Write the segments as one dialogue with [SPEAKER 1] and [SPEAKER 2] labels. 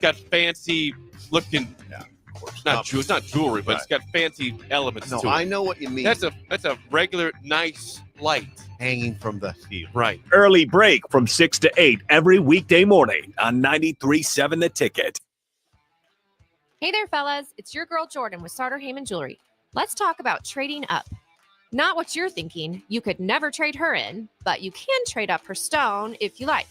[SPEAKER 1] got fancy looking. Yeah, of course, it's not jewelry, but it's got fancy elements to it.
[SPEAKER 2] I know what you mean.
[SPEAKER 1] That's a regular nice light
[SPEAKER 2] hanging from the ceiling.
[SPEAKER 1] Right.
[SPEAKER 3] Early break from 6 to 8 every weekday morning on 93.7 The Ticket.
[SPEAKER 4] Hey there, fellas. It's your girl Jordan with Sartor Heyman Jewelry. Let's talk about trading up. Not what you're thinking. You could never trade her in, but you can trade up her stone if you like.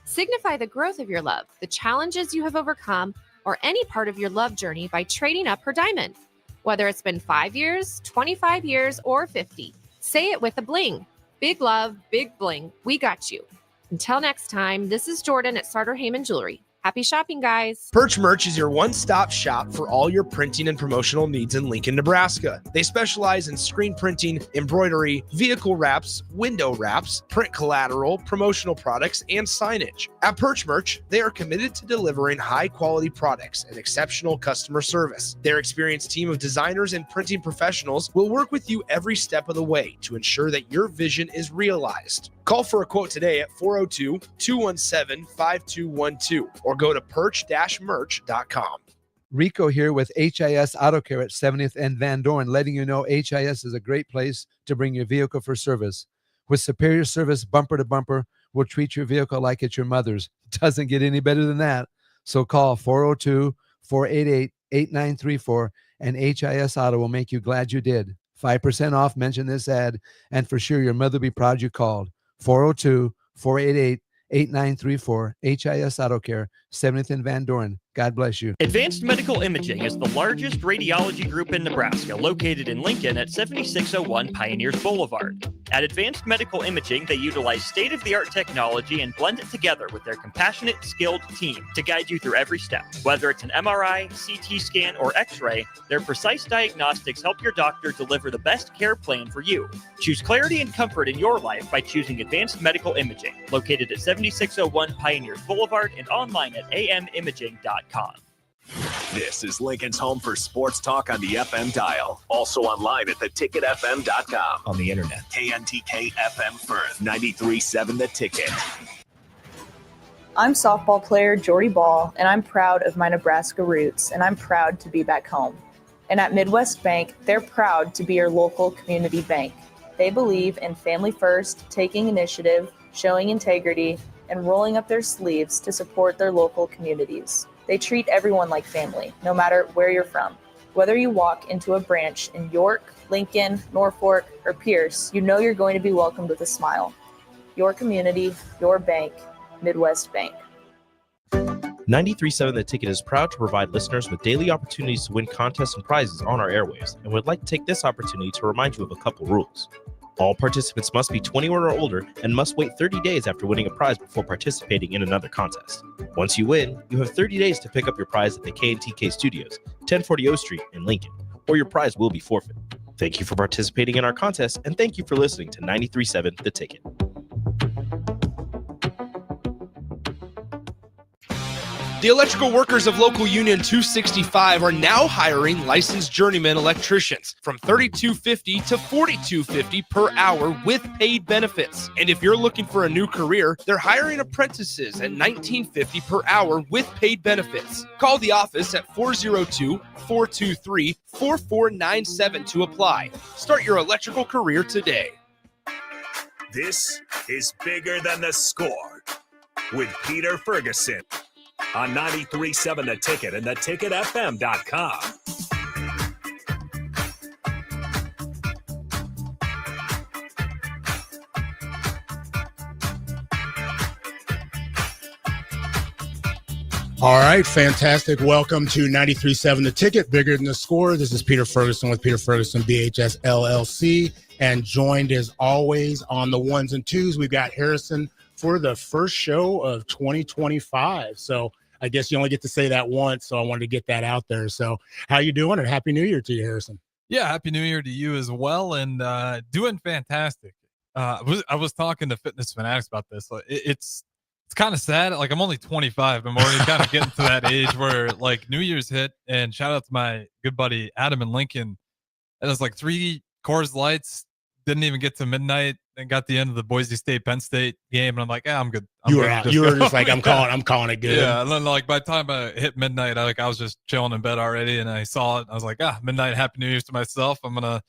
[SPEAKER 4] Signify the growth of your love, the challenges you have overcome, or any part of your love journey by trading up her diamond. Whether it's been 5 years, 25 years, or 50, say it with a bling. Big love, big bling. We got you. Until next time, this is Jordan at Sartor Heyman Jewelry. Happy shopping, guys.
[SPEAKER 5] Perch Merch is your one-stop shop for all your printing and promotional needs in Lincoln, Nebraska. They specialize in screen printing, embroidery, vehicle wraps, window wraps, print collateral, promotional products, and signage. At Perch Merch, they are committed to delivering high-quality products and exceptional customer service. Their experienced team of designers and printing professionals will work with you every step of the way to ensure that your vision is realized. Call for a quote today at 402-217-5212 or go to perch-merch.com.
[SPEAKER 6] Rico here with HIS Auto Care at 70th and Van Dorn, letting you know HIS is a great place to bring your vehicle for service. With superior service bumper to bumper, we'll treat your vehicle like it's your mother's. Doesn't get any better than that. So call 402-488-8934 and HIS Auto will make you glad you did. 5% off, mention this ad, and for sure your mother will be proud you called. 402-488-8934, HIS Auto Care, 70th and Van Dorn. God bless you.
[SPEAKER 7] Advanced Medical Imaging is the largest radiology group in Nebraska, located in Lincoln at 7601 Pioneers Boulevard. At Advanced Medical Imaging, they utilize state-of-the-art technology and blend it together with their compassionate, skilled team to guide you through every step. Whether it's an MRI, CT scan, or X-ray, their precise diagnostics help your doctor deliver the best care plan for you. Choose clarity and comfort in your life by choosing Advanced Medical Imaging, located at 7601 Pioneers Boulevard and online at amimaging.com.
[SPEAKER 3] This is Lincoln's home for sports talk on the FM dial. Also online at theticketfm.com. On the internet. KNTK FM Firth, 93.7 The Ticket.
[SPEAKER 8] I'm softball player Jordy Ball, and I'm proud of my Nebraska roots, and I'm proud to be back home. And at Midwest Bank, they're proud to be your local community bank. They believe in family first, taking initiative, showing integrity, and rolling up their sleeves to support their local communities. They treat everyone like family, no matter where you're from. Whether you walk into a branch in York, Lincoln, Norfolk, or Pierce, you know you're going to be welcomed with a smile. Your community, your bank, Midwest Bank.
[SPEAKER 9] 93.7 The Ticket is proud to provide listeners with daily opportunities to win contests and prizes on our airwaves, and would like to take this opportunity to remind you of a couple rules. All participants must be 21 or older and must wait 30 days after winning a prize before participating in another contest. Once you win, you have 30 days to pick up your prize at the KNTK Studios, 1040 O Street in Lincoln, or your prize will be forfeit. Thank you for participating in our contest, and thank you for listening to 93.7 The Ticket.
[SPEAKER 5] The electrical workers of Local Union 265 are now hiring licensed journeyman electricians from $32.50 to $42.50 per hour with paid benefits. And if you're looking for a new career, they're hiring apprentices at $19.50 per hour with paid benefits. Call the office at 402-423-4497 to apply. Start your electrical career today.
[SPEAKER 3] This is Bigger Than the Score with Peter Ferguson on 93.7 The Ticket and theticketfm.com.
[SPEAKER 10] All right, fantastic. Welcome to 93.7 The Ticket, Bigger Than the Score. This is Peter Ferguson with Peter Ferguson BHS LLC, and joined as always on the ones and twos, we've got Harrison for the first show of 2025. So I guess you only get to say that once, so I wanted to get that out there. So how you doing, and Happy New Year to you, Harrison.
[SPEAKER 11] Yeah, Happy New Year to you as well, and doing fantastic. I was talking to Fitness Fanatics about this. It's kind of sad. Like, I'm only 25. I'm already kind of getting to that age where, like, New Year's hit, and shout out to my good buddy Adam in Lincoln. It was like 3 Coors Lights, didn't even get to midnight. and got the end of the Boise State Penn State game, and I'm like, I'm good.
[SPEAKER 10] You were out. You were just like, I'm calling it good.
[SPEAKER 11] Yeah, and then like by the time I hit midnight, I was just chilling in bed already, and I saw it. I was like, midnight, Happy New Year's to myself. I'm gonna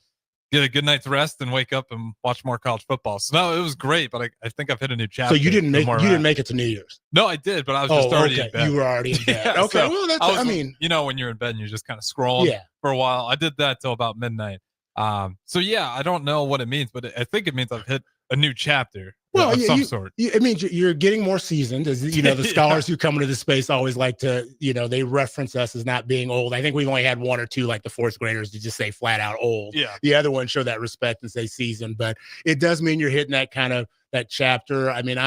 [SPEAKER 11] get a good night's rest and wake up and watch more college football. So no, it was great, but I think I've hit a new chapter.
[SPEAKER 10] So you didn't make it to New Year's?
[SPEAKER 11] No, I did, but I was just already in bed.
[SPEAKER 10] You were already in bed.
[SPEAKER 11] Yeah,
[SPEAKER 10] okay,
[SPEAKER 11] so
[SPEAKER 10] well, that's, I mean,
[SPEAKER 11] you know, when you're in bed and you're just kind of scrolling for a while. I did that till about midnight. So yeah, I don't know what it means, but I think it means I've hit a new chapter.
[SPEAKER 10] Well,
[SPEAKER 11] of some sort.
[SPEAKER 10] It means you're getting more seasoned. As you know, the scholars who come into this space always like to, they reference us as not being old. I think we've only had one or two, like the fourth graders, to just say flat out old.
[SPEAKER 11] Yeah.
[SPEAKER 10] The other ones show that respect and say seasoned, but it does mean you're hitting that kind of that chapter. I mean,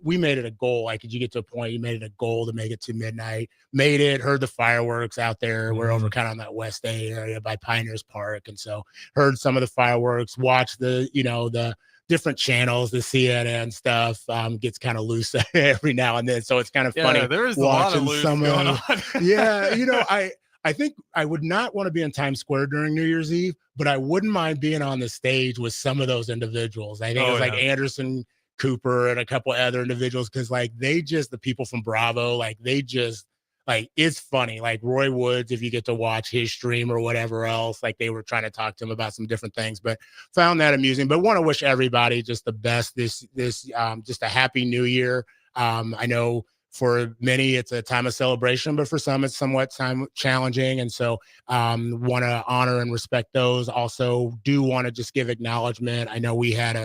[SPEAKER 10] we made it a goal. Like, did you get to a point you made it a goal to make it to midnight? Made it. Heard the fireworks out there. We're over kind of on that West Bay area by Pioneers Park, and so heard some of the fireworks. Watched the different channels, the CNN stuff gets kind of loose every now and then. So it's kind of funny
[SPEAKER 11] there's
[SPEAKER 10] watching
[SPEAKER 11] a lot of loose
[SPEAKER 10] some
[SPEAKER 11] going on.
[SPEAKER 10] I think I would not want to be in Times Square during New Year's Eve, but I wouldn't mind being on the stage with some of those individuals. I think it was like Anderson Cooper and a couple other individuals, because like the people from Bravo, like they just, like, it's funny. Like Roy Woods, if you get to watch his stream or whatever else, like they were trying to talk to him about some different things, but found that amusing. But want to wish everybody just the best this just a happy new year. I know for many it's a time of celebration, but for some it's somewhat challenging. And so want to honor and respect those. Also do want to just give acknowledgement. I know we had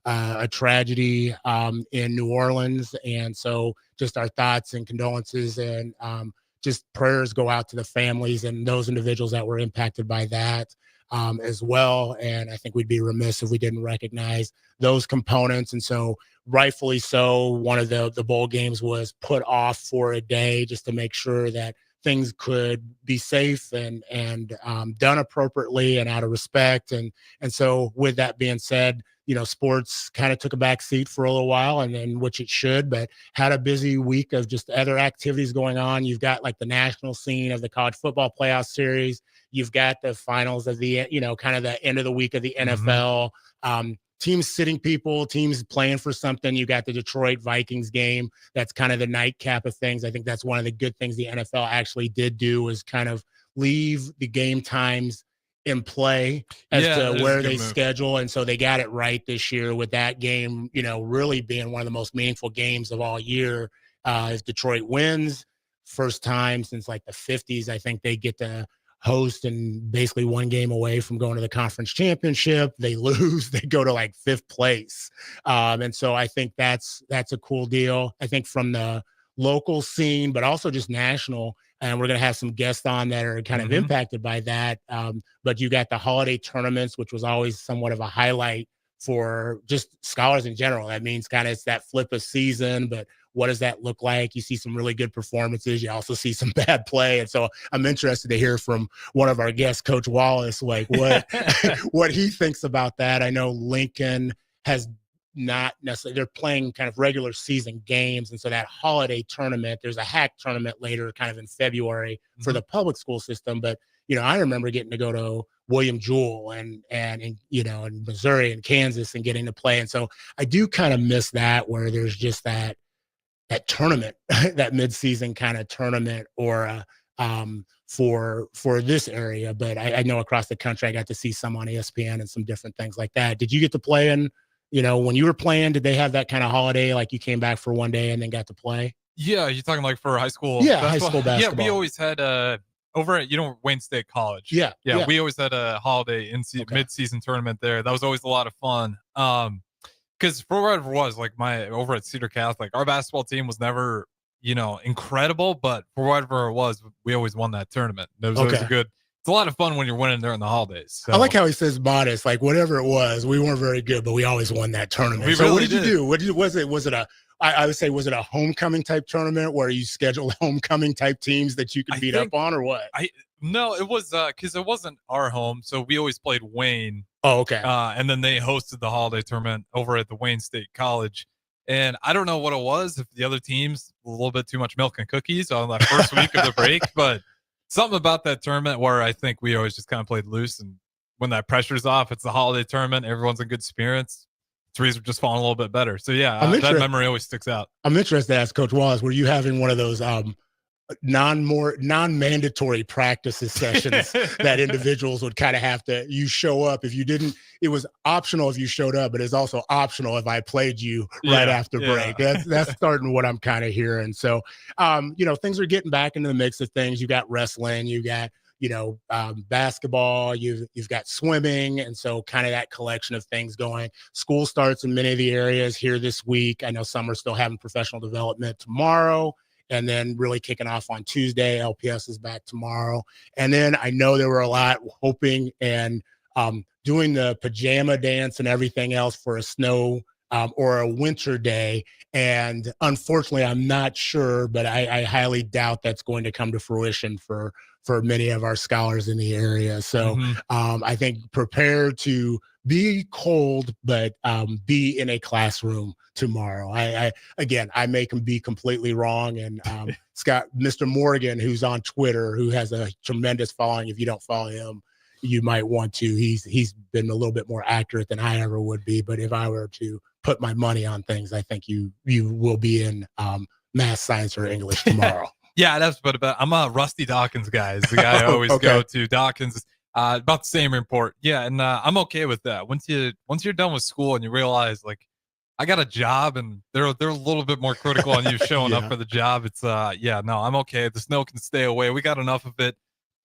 [SPEAKER 10] a tragedy in New Orleans. And so just our thoughts and condolences and just prayers go out to the families and those individuals that were impacted by that as well. And I think we'd be remiss if we didn't recognize those components. And so rightfully so, one of the bowl games was put off for a day just to make sure that things could be safe and done appropriately and out of respect. And so with that being said, sports kind of took a back seat for a little while, and then which it should, but had a busy week of just other activities going on. You've got like the national scene of the college football playoff series. You've got the finals of the, kind of the end of the week of the NFL. Teams sitting people, teams playing for something. You got the Detroit Vikings game. That's kind of the nightcap of things. I think that's one of the good things the NFL actually did do, was kind of leave the game times in play as to where they schedule. And so they got it right this year with that game, really being one of the most meaningful games of all year. If Detroit wins, first time since like the 50s, I think they get to host and basically one game away from going to the conference championship. They lose, they go to like 5th place. And so I think that's a cool deal. I think from the local scene, but also just national, and we're going to have some guests on that are kind of impacted by that. But you got the holiday tournaments, which was always somewhat of a highlight for just scholars in general. That means kind of it's that flip of season, but what does that look like? You see some really good performances. You also see some bad play. And so I'm interested to hear from one of our guests, Coach Wallace, like what he thinks about that. I know Lincoln has not necessarily, they're playing kind of regular season games. And so that holiday tournament, there's a hack tournament later kind of in February for the public school system. But, I remember getting to go to William Jewell and in Missouri and Kansas and getting to play. And so I do kind of miss that, where there's just that tournament, that midseason kind of tournament, or for this area. But I know across the country, I got to see some on ESPN and some different things like that. Did you get to play in, when you were playing, did they have that kind of holiday, like you came back for one day and then got to play?
[SPEAKER 11] Yeah, you're talking like for high school?
[SPEAKER 10] Yeah, high school basketball.
[SPEAKER 11] Yeah, we always had over at Wayne State College.
[SPEAKER 10] Yeah,
[SPEAKER 11] we always had a holiday mid-season tournament there. That was always a lot of fun. Because for whatever it was, like over at Cedar Catholic, our basketball team was never, incredible, but for whatever it was, we always won that tournament. It was always it's a lot of fun when you're winning during the holidays. So.
[SPEAKER 10] I like how he says modest, like whatever it was, we weren't very good, but we always won that tournament.
[SPEAKER 11] So
[SPEAKER 10] what did you do? Was it I would say, was it a homecoming type tournament where you scheduled homecoming type teams that you could beat up on, or what?
[SPEAKER 11] No, it was because it wasn't our home, so we always played Wayne.
[SPEAKER 10] Oh, okay.
[SPEAKER 11] And then they hosted the holiday tournament over at the Wayne State College. And I don't know what it was, if the other teams a little bit too much milk and cookies on that first week of the break, but something about that tournament where I think we always just kind of played loose. And when that pressure's off, it's the holiday tournament, everyone's in good spirits. threes were just falling a little bit better. So yeah,
[SPEAKER 10] I'm
[SPEAKER 11] that
[SPEAKER 10] interested-
[SPEAKER 11] memory always sticks out.
[SPEAKER 10] I'm interested to ask Coach Wallace, were you having one of those non-mandatory practices sessions that individuals would kind of have to, you show up if you didn't, it was optional if you showed up, but it's also optional if I played you right after break. That's starting what I'm kind of hearing. So, things are getting back into the mix of things. You got wrestling, you got, basketball, you've got swimming. And so kind of that collection of things going. School starts in many of the areas here this week. I know some are still having professional development tomorrow, and then really kicking off on Tuesday. LPS is back tomorrow. And then I know there were a lot hoping and doing the pajama dance and everything else for a snow or a winter day. And unfortunately, I'm not sure, but I highly doubt that's going to come to fruition for many of our scholars in the area. So I think prepare to be cold, but be in a classroom tomorrow. I may be completely wrong. And Scott, Mr. Morgan, who's on Twitter, who has a tremendous following. If you don't follow him, you might want to. He's been a little bit more accurate than I ever would be. But if I were to put my money on things, I think you will be in math, science, or English tomorrow.
[SPEAKER 11] Yeah, that's what about. I'm a Rusty Dawkins guy. Is the guy I always go to. Dawkins, about the same report. Yeah, and I'm okay with that. Once you're done with school and you realize like I got a job and they're a little bit more critical on you showing up for the job. It's I'm okay. The snow can stay away. We got enough of it.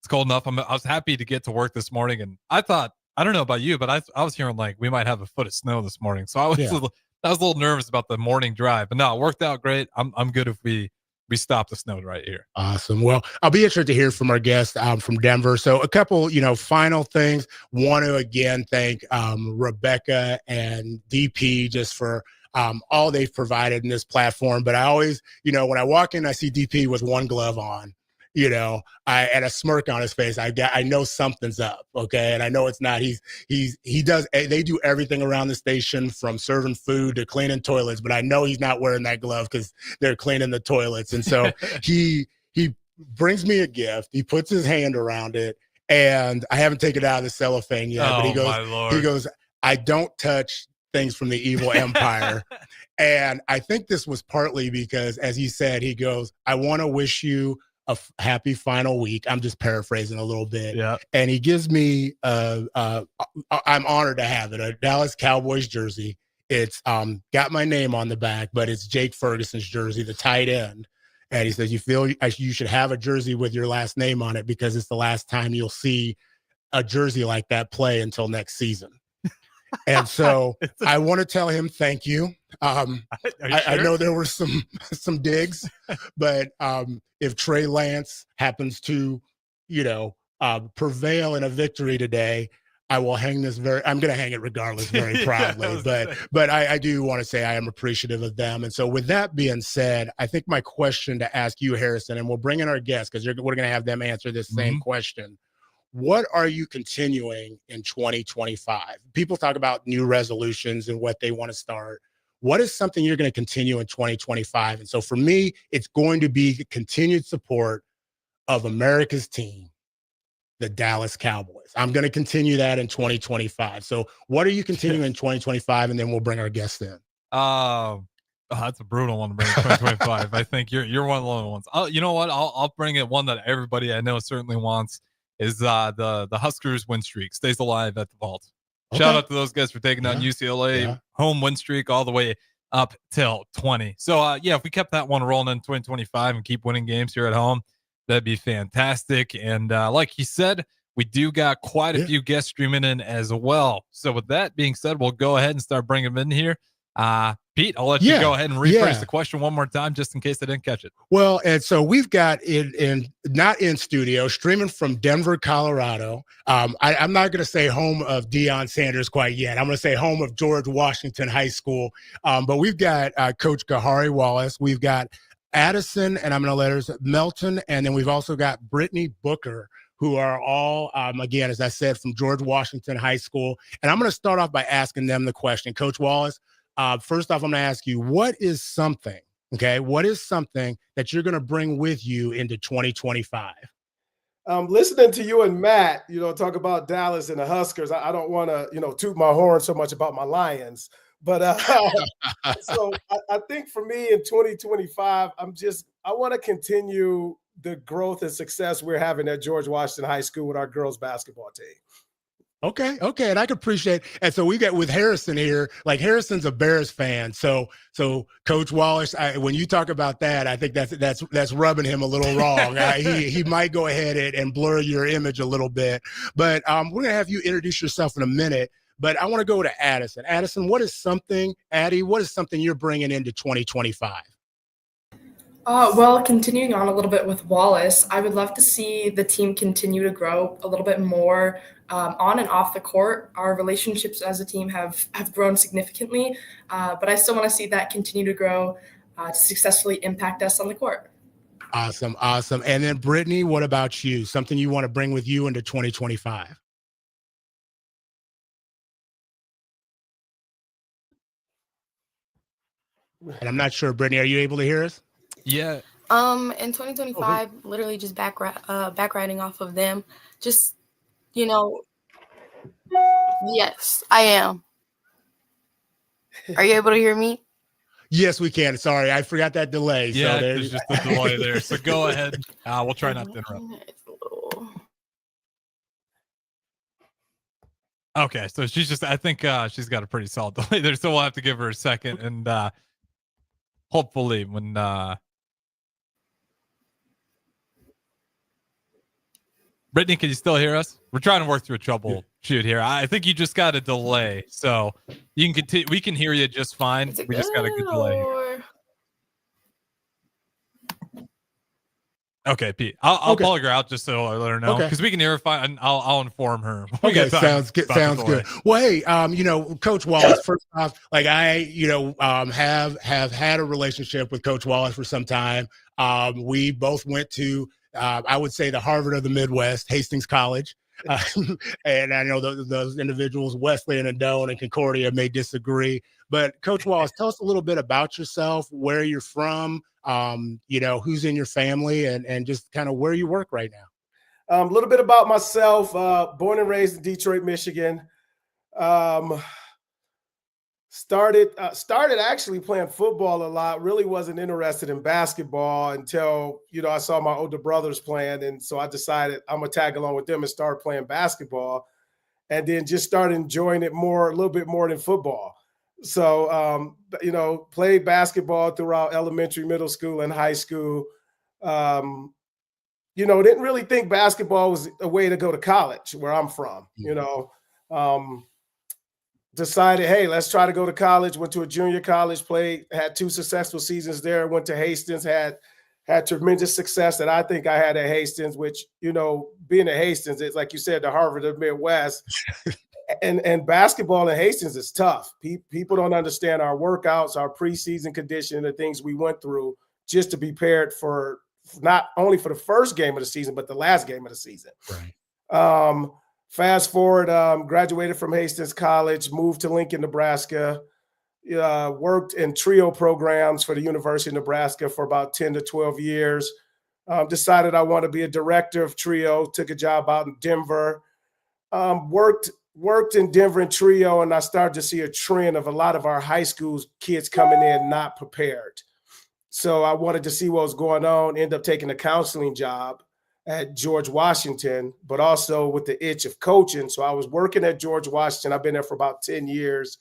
[SPEAKER 11] It's cold enough. I was happy to get to work this morning, and I thought, I don't know about you, but I was hearing like we might have a foot of snow this morning. So I was a little nervous about the morning drive, but no, it worked out great. I'm good if we stop the snow right here.
[SPEAKER 10] Awesome. Well, I'll be interested to hear from our guest from Denver. So a couple, final things. Want to again thank Rebecca and DP just for all they've provided in this platform. But I always, when I walk in, I see DP with one glove on. And a smirk on his face. I know something's up. Okay. And I know it's not, they do everything around the station from serving food to cleaning toilets, but I know he's not wearing that glove because they're cleaning the toilets. And so he brings me a gift. He puts his hand around it, and I haven't taken it out of the cellophane yet, but he goes, I don't touch things from the evil empire. And I think this was partly because, as he said, he goes, I want to wish you a happy final week. I'm just paraphrasing a little bit. Yeah. And he gives me I'm honored to have it, a Dallas Cowboys jersey. It's got my name on the back, but it's Jake Ferguson's jersey, the tight end. And he says, you feel you should have a jersey with your last name on it because it's the last time you'll see a jersey like that play until next season. And so I want to tell him thank you. I know there were some digs, but if Trey Lance happens to, prevail in a victory today, I will hang this I'm going to hang it regardless very proudly. But I do want to say I am appreciative of them. And so with that being said, I think my question to ask you, Harrison, and we'll bring in our guests because we're going to have them answer this same question. What are you continuing in 2025? People talk about new resolutions and what they want to start. What is something you're going to continue in 2025? And so for me, it's going to be continued support of America's team, the Dallas Cowboys. I'm going to continue that in 2025. So what are you continuing in 2025? And then we'll bring our guests in.
[SPEAKER 11] That's a brutal one to bring in 2025. I think you're one of the ones. You know what? I'll bring in one that everybody I know certainly wants. Is the Huskers win streak stays alive at the vault. Okay. Shout out to those guys for taking down UCLA home win streak all the way up till 20. So if we kept that one rolling in 2025 and keep winning games here at home, that'd be fantastic. And like he said, we do got quite a few guests streaming in as well. So with that being said, we'll go ahead and start bringing them in here. Pete, I'll let you go ahead and rephrase the question one more time, just in case I didn't catch it.
[SPEAKER 10] Well, and so we've got in not in studio, streaming from Denver, Colorado. I'm not going to say home of Deion Sanders quite yet. I'm going to say home of George Washington High School. But we've got Coach Kahari Wallace. We've got Addison, and I'm going to let her Melton, and then we've also got Brittany Booker, who are all, again, as I said, from George Washington High School. And I'm going to start off by asking them the question. Coach Wallace, first off, I'm going to ask you, what is something that you're going to bring with you into 2025?
[SPEAKER 12] Listening to you and Matt, talk about Dallas and the Huskers, I don't want to, toot my horn so much about my Lions, But so I think for me in 2025, I want to continue the growth and success we're having at George Washington High School with our girls basketball team.
[SPEAKER 10] Okay, and I can appreciate. And so we got with Harrison here. Like Harrison's a Bears fan, so Coach Wallace, when you talk about that, I think that's rubbing him a little wrong. He might go ahead and blur your image a little bit. But we're gonna have you introduce yourself in a minute. But I want to go to Addison. Addison, what is something you're bringing into 2025?
[SPEAKER 13] Well, continuing on a little bit with Wallace, I would love to see the team continue to grow a little bit more on and off the court. Our relationships as a team have grown significantly, but I still want to see that continue to grow to successfully impact us on the court.
[SPEAKER 10] Awesome. And then Brittany, what about you? Something you want to bring with you into 2025? And I'm not sure, Brittany, are you able to hear us?
[SPEAKER 11] Yeah.
[SPEAKER 14] In 2025, literally just back riding off of them. Just, yes, I am. Are you able to hear me?
[SPEAKER 10] Yes, we can. Sorry, I forgot that delay.
[SPEAKER 11] Yeah,
[SPEAKER 10] so
[SPEAKER 11] there's just a delay there. So go ahead. We'll try not to interrupt. Okay, so I think she's got a pretty solid delay there, so we'll have to give her a second, and hopefully when Brittany, can you still hear us? We're trying to work through a troubleshoot here. I think you just got a delay, so you can continue. We can hear you just fine. We just got a good delay here. Okay, Pete. I'll plug her out just so I let her know because we can hear her fine. And I'll inform her.
[SPEAKER 10] Okay, sounds good. Sounds good. Well, hey, Coach Wallace. First off, like I, have had a relationship with Coach Wallace for some time. We both went to, I would say, the Harvard of the Midwest, Hastings College. And I know those individuals, Wesleyan and Doane and Concordia, may disagree. But Coach Wallace, tell us a little bit about yourself, where you're from, who's in your family, and just kind of where you work right now.
[SPEAKER 12] A little bit about myself. Born and raised in Detroit, Michigan. Started actually playing football a lot. Really wasn't interested in basketball until, I saw my older brothers playing. And so I decided I'm going to tag along with them and start playing basketball. And then just started enjoying it a little bit more than football. So, played basketball throughout elementary, middle school, and high school. Didn't really think basketball was a way to go to college where I'm from, decided, hey, let's try to go to college, went to a junior college, had 2 successful seasons there, went to Hastings, had tremendous success that I think I had at Hastings, which, being at Hastings, it's like you said, the Harvard of the Midwest. And basketball in Hastings is tough. People don't understand our workouts, our preseason conditioning, the things we went through just to be prepared for not only for the first game of the season, but the last game of the season. Right. Fast forward, graduated from Hastings College, moved to Lincoln, Nebraska, worked in trio programs for the University of Nebraska for about 10 to 12 years. Decided I want to be a director of trio, took a job out in Denver, worked in Denver in trio, and I started to see a trend of a lot of our high school kids coming in not prepared. So I wanted to see what was going on, ended up taking a counseling job at George Washington, but also with the itch of coaching. So I was working at George Washington. I've been there for about 10 years,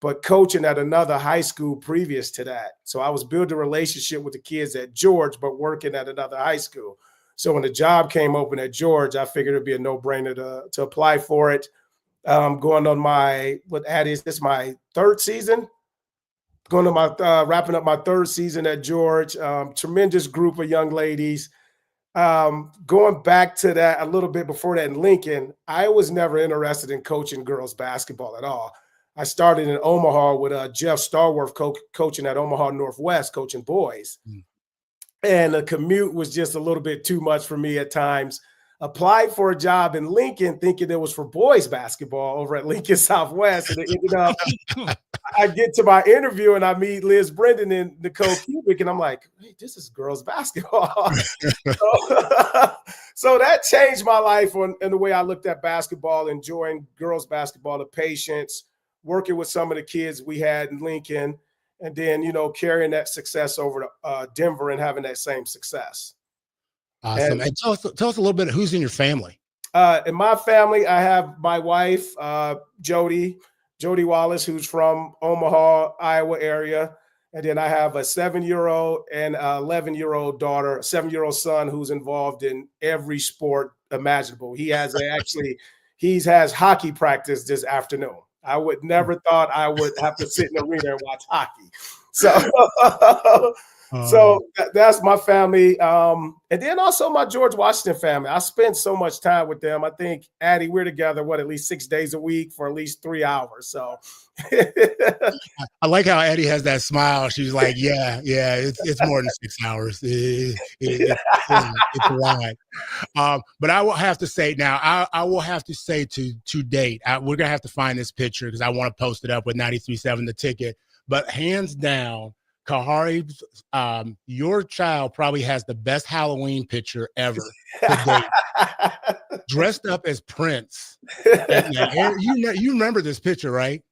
[SPEAKER 12] but coaching at another high school previous to that. So I was building a relationship with the kids at George, but working at another high school. So when the job came open at George, I figured it'd be a no-brainer to apply for it. Going on this is my 3rd season. Going to my wrapping up my 3rd season at George. Tremendous group of young ladies. Going back to that a little bit before that in Lincoln, I was never interested in coaching girls basketball at all. I started in Omaha with Jeff Starworth coaching at Omaha Northwest, coaching boys. And the commute was just a little bit too much for me at times. Applied for a job in Lincoln thinking it was for boys basketball over at Lincoln Southwest. And it ended up, I get to my interview and I meet Liz Brendan and Nicole Cubic, and I'm like, hey, this is girls basketball. So that changed my life in the way I looked at basketball, enjoying girls basketball, the patience, working with some of the kids we had in Lincoln, and then, carrying that success over to Denver and having that same success.
[SPEAKER 10] Awesome. And tell us a little bit of who's in your family.
[SPEAKER 12] In my family, I have my wife, Jody Wallace, who's from Omaha, Iowa area. And then I have a 7-year-old and an 11-year-old daughter, a 7-year-old son who's involved in every sport imaginable. He has has hockey practice this afternoon. I would never thought I would have to sit in the arena and watch hockey. So that's my family. And then also my George Washington family. I spend so much time with them. I think, Addie, we're together, at least 6 days a week for at least 3 hours. So
[SPEAKER 10] I like how Addie has that smile. She's like, yeah, it's more than 6 hours. It's a lot. But I will have to say now, I will have to say to date, we're going to have to find this picture because I want to post it up with 93.7 The Ticket. But hands down, Kahari, your child probably has the best Halloween picture ever to date. Dressed up as Prince. And you remember this picture, right?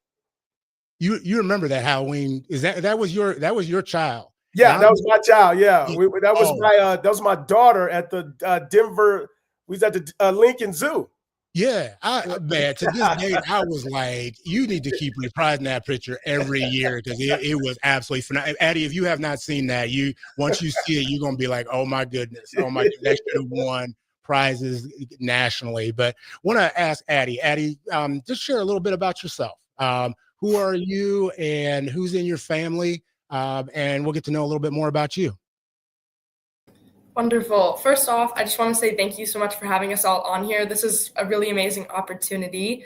[SPEAKER 10] You remember that Halloween? That was your child?
[SPEAKER 12] Yeah, that was my child. Yeah, that was my daughter at the Denver. We was at the Lincoln Zoo.
[SPEAKER 10] Yeah, man, to this day, I was like, you need to keep reprising that picture every year because it was absolutely phenomenal. Addie, if you have not seen that, once you see it, you're going to be like, oh my goodness, that should have won prizes nationally. But want to ask Addie, just share a little bit about yourself. Who are you and who's in your family? And we'll get to know a little bit more about you.
[SPEAKER 13] Wonderful. First off, I just want to say thank you so much for having us all on here. This is a really amazing opportunity.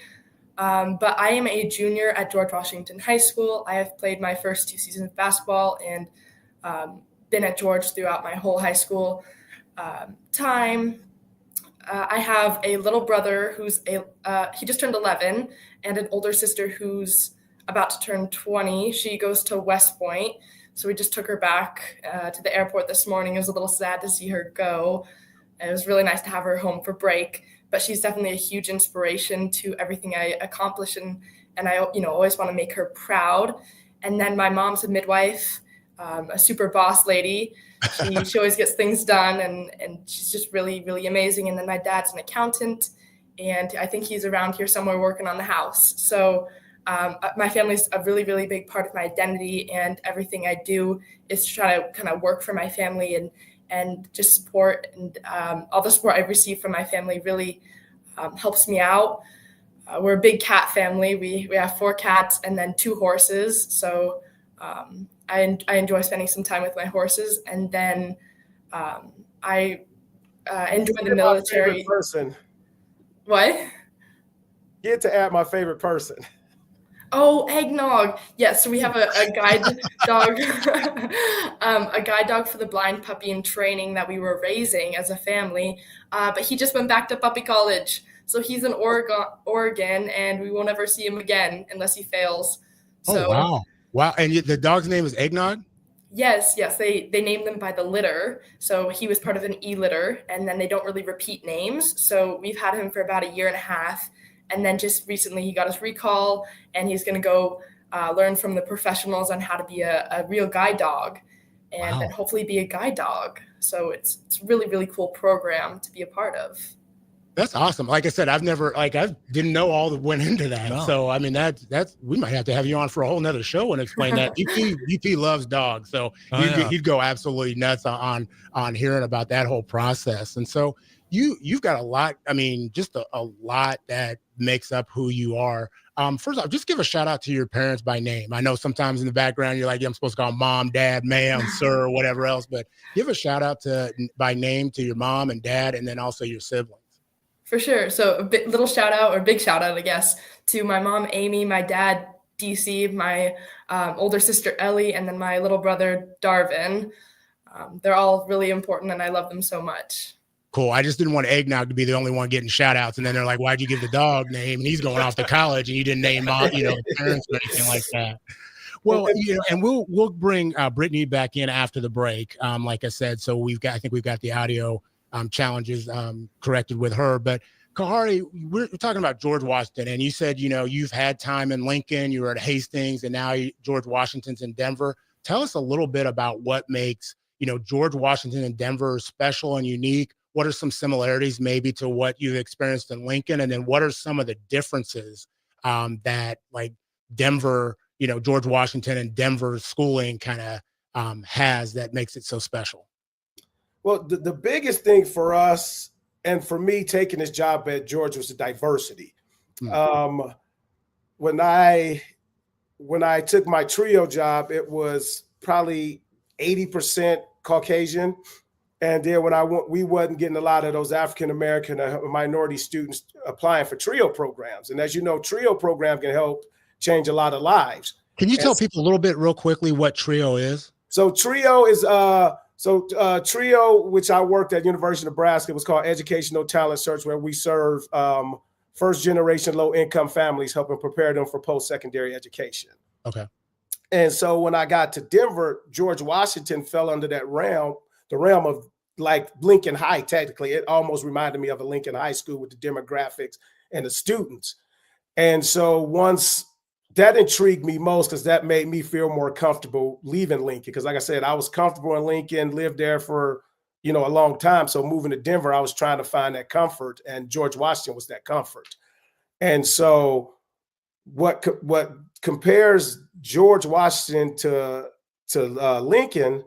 [SPEAKER 13] But I am a junior at George Washington High School. I have played my first 2 seasons of basketball and been at George throughout my whole high school time. I have a little brother who's he just turned 11, and an older sister who's about to turn 20. She goes to West Point. So we just took her back to the airport this morning. It was a little sad to see her go. It was really nice to have her home for break, but she's definitely a huge inspiration to everything I accomplish. And I, always want to make her proud. And then my mom's a midwife, a super boss lady. She always gets things done and she's just really, really amazing. And then my dad's an accountant, and I think he's around here somewhere working on the house. So my family's a really, really big part of my identity, and everything I do is to try to kind of work for my family and just support. And all the support I've received from my family really helps me out. We're a big cat family. We have 4 cats and then 2 horses. So I enjoy spending some time with my horses. And then I enjoy the military.
[SPEAKER 12] Person.
[SPEAKER 13] What?
[SPEAKER 12] Get to add my favorite person.
[SPEAKER 13] Oh, eggnog. Yes, so we have a guide dog, a guide dog for the blind puppy in training that we were raising as a family. But he just went back to puppy college. So he's in Oregon, and we won't ever see him again unless he fails. So,
[SPEAKER 10] Wow. And the dog's name is Eggnog?
[SPEAKER 13] Yes. They named them by the litter. So he was part of an e-litter, and then they don't really repeat names. So we've had him for about 1.5 years. And then just recently he got his recall, and he's going to go learn from the professionals on how to be a real guide dog and then hopefully be a guide dog. So it's really, really cool program to be a part of.
[SPEAKER 10] That's awesome. Like I said, I didn't know all that went into that. No. So, I mean, that's, we might have to have you on for a whole nother show and explain that. DP loves dogs. So he'd go absolutely nuts on hearing about that whole process. And so you've got a lot, just a lot that makes up who you are. First off, just give a shout out to your parents by name. I know sometimes in the background, you're like, I'm supposed to call mom, dad, ma'am, sir, or whatever else, but give a shout out by name to your mom and dad, and then also your siblings.
[SPEAKER 13] For sure. So a little shout out, or big shout out, I guess, to my mom, Amy, my dad, DC, my older sister, Ellie, and then my little brother, Darvin. They're all really important, and I love them so much.
[SPEAKER 10] Cool. I just didn't want Eggnog to be the only one getting shout outs. And then they're like, why'd you give the dog name? And he's going off to college and you didn't name mom, parents or anything like that. Well, and we'll bring Brittany back in after the break. Like I said, so I think we've got the audio challenges corrected with her. But Kahari, we're talking about George Washington, and you said, you've had time in Lincoln, you were at Hastings, and now George Washington's in Denver. Tell us a little bit about what makes, George Washington and Denver special and unique. What are some similarities maybe to what you've experienced in Lincoln? And then what are some of the differences that like Denver, George Washington and Denver schooling kind of has that makes it so special?
[SPEAKER 12] Well, the biggest thing for us, and for me taking this job at Georgia, was the diversity. Mm-hmm. When I took my trio job, it was probably 80% Caucasian. And then we wasn't getting a lot of those African-American or minority students applying for trio programs. And as you know, trio program can help change a lot of lives.
[SPEAKER 10] Can you tell people a little bit real quickly what trio is?
[SPEAKER 12] So trio is TRIO, which I worked at University of Nebraska, was called Educational Talent Search, where we serve first-generation low-income families, helping prepare them for post-secondary education.
[SPEAKER 10] Okay.
[SPEAKER 12] And so when I got to Denver, George Washington fell under that realm, the realm of like Lincoln High, technically. It almost reminded me of a Lincoln High School with the demographics and the students. And so once that intrigued me most, because that made me feel more comfortable leaving Lincoln. Because like I said, I was comfortable in Lincoln, lived there for, a long time. So moving to Denver, I was trying to find that comfort, and George Washington was that comfort. And so what compares George Washington to Lincoln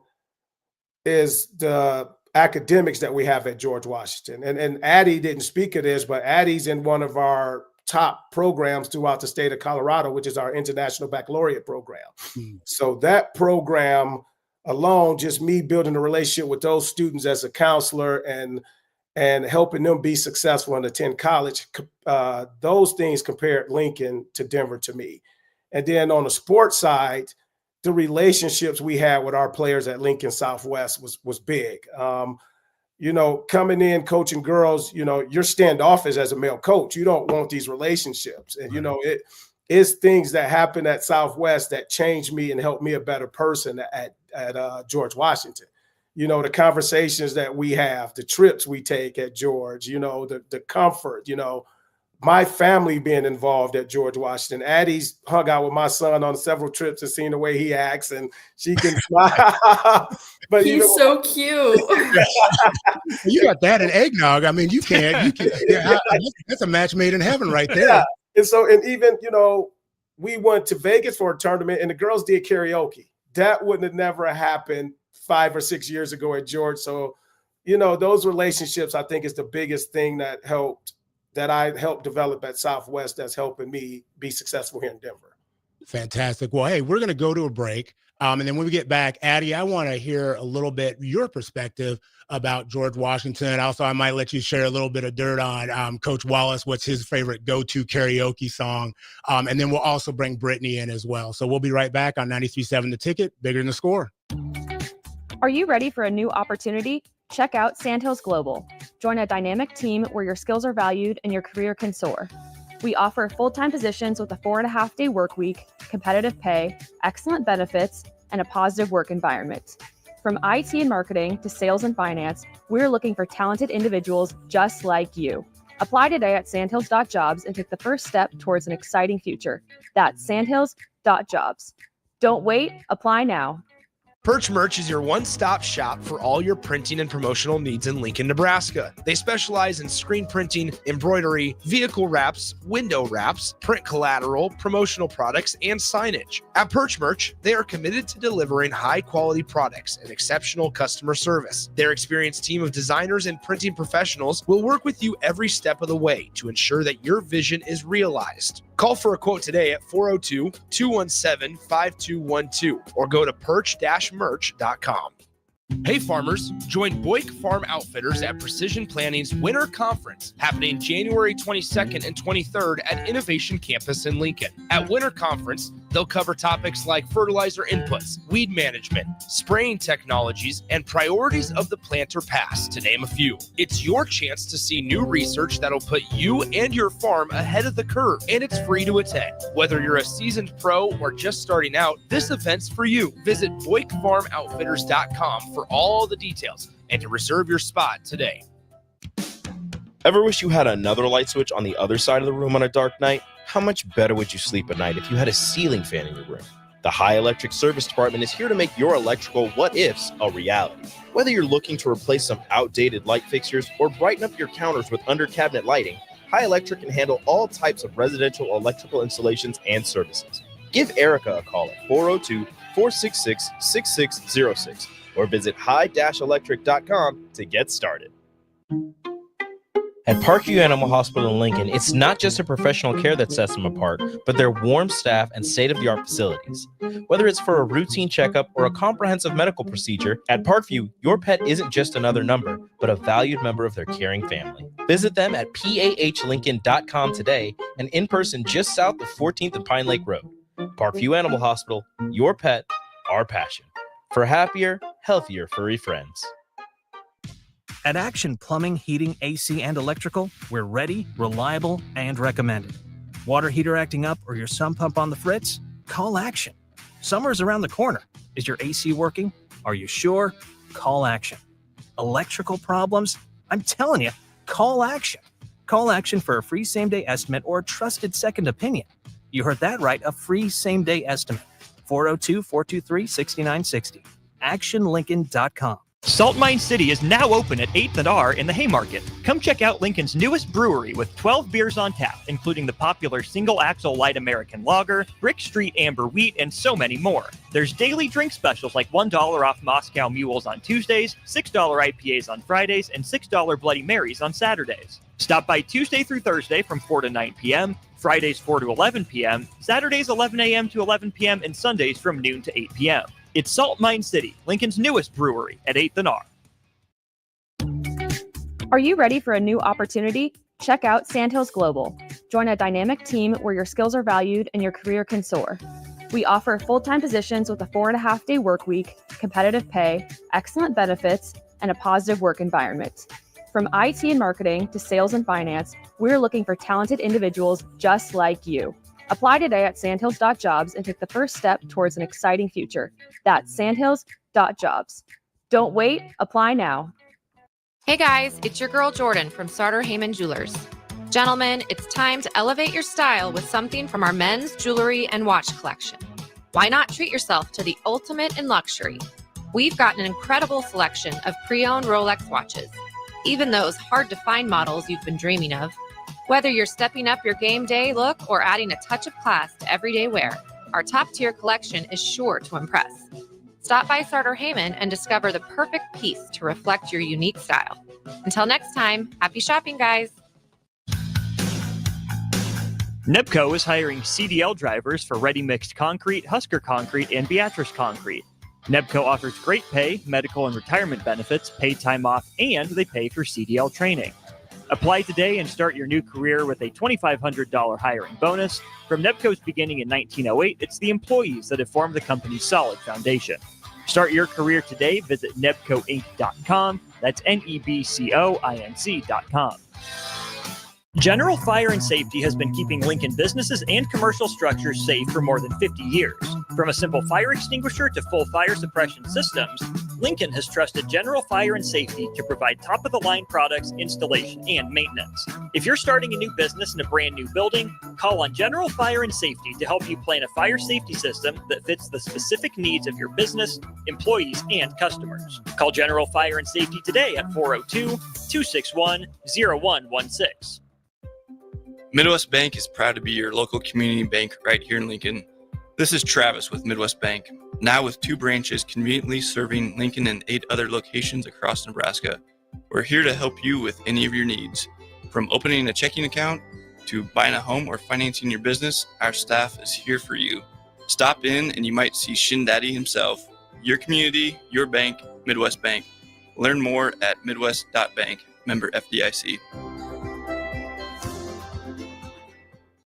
[SPEAKER 12] is the academics that we have at George Washington. And Addie didn't speak of this, but Addie's in one of our top programs throughout the state of Colorado, which is our International Baccalaureate program. Mm-hmm. So that program alone, just me building a relationship with those students as a counselor and helping them be successful and attend college, those things compared Lincoln to Denver to me. And then on the sports side, the relationships we had with our players at Lincoln Southwest was big. Coming in, coaching girls, you're standoffish as a male coach. You don't want these relationships. And, it is things that happen at Southwest that changed me and helped me a better person at George Washington. The conversations that we have, the trips we take at George, the comfort, my family being involved at George Washington. Addie's hung out with my son on several trips and seen the way he acts, and she can smile. But
[SPEAKER 13] he's so cute.
[SPEAKER 10] You got that in eggnog. I mean, you can't. Yeah, that's a match made in heaven right there. Yeah.
[SPEAKER 12] And even we went to Vegas for a tournament, and the girls did karaoke. That wouldn't have never happened 5 or 6 years ago at George. So, those relationships, I think, is the biggest thing that I helped develop at Southwest that's helping me be successful here in Denver.
[SPEAKER 10] Fantastic. Well, hey, we're going to go to a break. And then when we get back, Addie, I want to hear a little bit your perspective about George Washington. Also, I might let you share a little bit of dirt on Coach Wallace, what's his favorite go-to karaoke song. And then we'll also bring Brittany in as well. So we'll be right back on 93.7 The Ticket, Bigger Than the Score.
[SPEAKER 15] Are you ready for a new opportunity? Check out Sandhills Global. Join a dynamic team where your skills are valued and your career can soar. We offer full-time positions with a 4.5-day work week, competitive pay, excellent benefits, and a positive work environment. From IT and marketing to sales and finance, we're looking for talented individuals just like you. Apply today at sandhills.jobs and take the first step towards an exciting future. That's sandhills.jobs. Don't wait, apply now.
[SPEAKER 5] Perch Merch is your one-stop shop for all your printing and promotional needs in Lincoln, Nebraska. They specialize in screen printing, embroidery, vehicle wraps, window wraps, print collateral, promotional products, and signage. At Perch Merch, they are committed to delivering high-quality products and exceptional customer service. Their experienced team of designers and printing professionals will work with you every step of the way to ensure that your vision is realized. Call for a quote today at 402-217-5212 or go to perch-merch.com. Hey farmers, join Boyk Farm Outfitters at Precision Planning's Winter Conference happening January 22nd and 23rd at Innovation Campus in Lincoln. At Winter Conference, they'll cover topics like fertilizer inputs, weed management, spraying technologies, and priorities of the planter pass, to name a few. It's your chance to see new research that'll put you and your farm ahead of the curve, and it's free to attend. Whether you're a seasoned pro or just starting out, this event's for you. Visit BoykFarmOutfitters.com for all the details and to reserve your spot today.
[SPEAKER 9] Ever wish you had another light switch on the other side of the room on a dark night? How much better would you sleep at night if you had a ceiling fan in your room? The High Electric Service Department is here to make your electrical what-ifs a reality. Whether you're looking to replace some outdated light fixtures or brighten up your counters with under-cabinet lighting, High Electric can handle all types of residential electrical installations and services. Give Erica a call at 402-466-6606 or visit high-electric.com to get started. At Parkview Animal Hospital in Lincoln, it's not just a professional care that sets them apart, but their warm staff and state-of-the-art facilities. Whether it's for a routine checkup or a comprehensive medical procedure, at Parkview, your pet isn't just another number, but a valued member of their caring family. Visit them at pahlincoln.com today and in person just south of 14th and Pine Lake Road. Parkview Animal Hospital, your pet, our passion. For happier, healthier furry friends.
[SPEAKER 16] At Action Plumbing, Heating, AC, and Electrical, we're ready, reliable, and recommended. Water heater acting up or your sump pump on the fritz? Call Action. Summer's around the corner. Is your AC working? Are you sure? Call Action. Electrical problems? I'm telling you, call Action. Call Action for a free same-day estimate or a trusted second opinion. You heard that right, a free same-day estimate. 402-423-6960. ActionLincoln.com.
[SPEAKER 7] Salt Mine City is now open at 8th and R in the Haymarket. Come check out Lincoln's newest brewery with 12 beers on tap, including the popular Single Axle Light American Lager, Brick Street Amber Wheat, and so many more. There's daily drink specials like $1 off Moscow Mules on Tuesdays, $6 IPAs on Fridays, and $6 Bloody Marys on Saturdays. Stop by Tuesday through Thursday from 4 to 9 p.m., Fridays 4 to 11 p.m., Saturdays 11 a.m. to 11 p.m., and Sundays from noon to 8 p.m. It's Salt Mine City, Lincoln's newest brewery at 8th and R.
[SPEAKER 15] Are you ready for a new opportunity? Check out Sandhills Global. Join a dynamic team where your skills are valued and your career can soar. We offer full-time positions with a 4.5-day work week, competitive pay, excellent benefits, and a positive work environment. From IT and marketing to sales and finance, we're looking for talented individuals just like you. Apply today at sandhills.jobs and take the first step towards an exciting future. That's sandhills.jobs. Don't wait, apply now.
[SPEAKER 4] Hey guys, it's your girl Jordan from Sartor Heyman Jewelers. Gentlemen, it's time to elevate your style with something from our men's jewelry and watch collection. Why not treat yourself to the ultimate in luxury? We've got an incredible selection of pre-owned Rolex watches, even those hard-to-find models you've been dreaming of. Whether you're stepping up your game day look or adding a touch of class to everyday wear, our top-tier collection is sure to impress. Stop by Sartor Heyman and discover the perfect piece to reflect your unique style. Until next time, happy shopping, guys.
[SPEAKER 7] Nebco is hiring CDL drivers for Ready Mixed Concrete, Husker Concrete, and Beatrice Concrete. Nebco offers great pay, medical and retirement benefits, paid time off, and they pay for CDL training. Apply today and start your new career with a $2,500 hiring bonus. From Nebco's beginning in 1908, it's the employees that have formed the company's solid foundation. Start your career today. Visit nebcoinc.com. That's NEBCOINC.com. General Fire and Safety has been keeping Lincoln businesses and commercial structures safe for more than 50 years. From a simple fire extinguisher to full fire suppression systems, Lincoln has trusted General Fire and Safety to provide top-of-the-line products, installation, and maintenance. If you're starting a new business in a brand new building, call on General Fire and Safety to help you plan a fire safety system that fits the specific needs of your business, employees, and customers. Call General Fire and Safety today at 402-261-0116.
[SPEAKER 17] Midwest Bank is proud to be your local community bank right here in Lincoln. This is Travis with Midwest Bank, now with 2 branches conveniently serving Lincoln and 8 other locations across Nebraska. We're here to help you with any of your needs. From opening a checking account to buying a home or financing your business, our staff is here for you. Stop in and you might see Shin Daddy himself. Your community, your bank, Midwest Bank. Learn more at midwest.bank, member FDIC.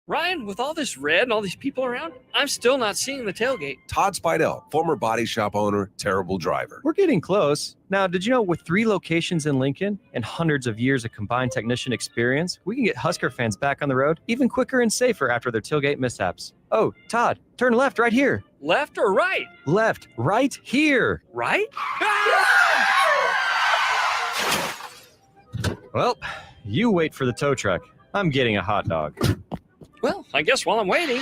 [SPEAKER 18] Ryan, with all this red and all these people around, I'm still not seeing the tailgate.
[SPEAKER 19] Todd Spidell, former body shop owner, terrible driver.
[SPEAKER 20] We're getting close. Now, did you know with 3 locations in Lincoln and hundreds of years of combined technician experience, we can get Husker fans back on the road even quicker and safer after their tailgate mishaps? Oh, Todd, turn left right here.
[SPEAKER 18] Left or right?
[SPEAKER 20] Left, right here.
[SPEAKER 18] Right?
[SPEAKER 20] Well, You wait for the tow truck. I'm getting a hot dog.
[SPEAKER 18] Well, I guess while I'm waiting.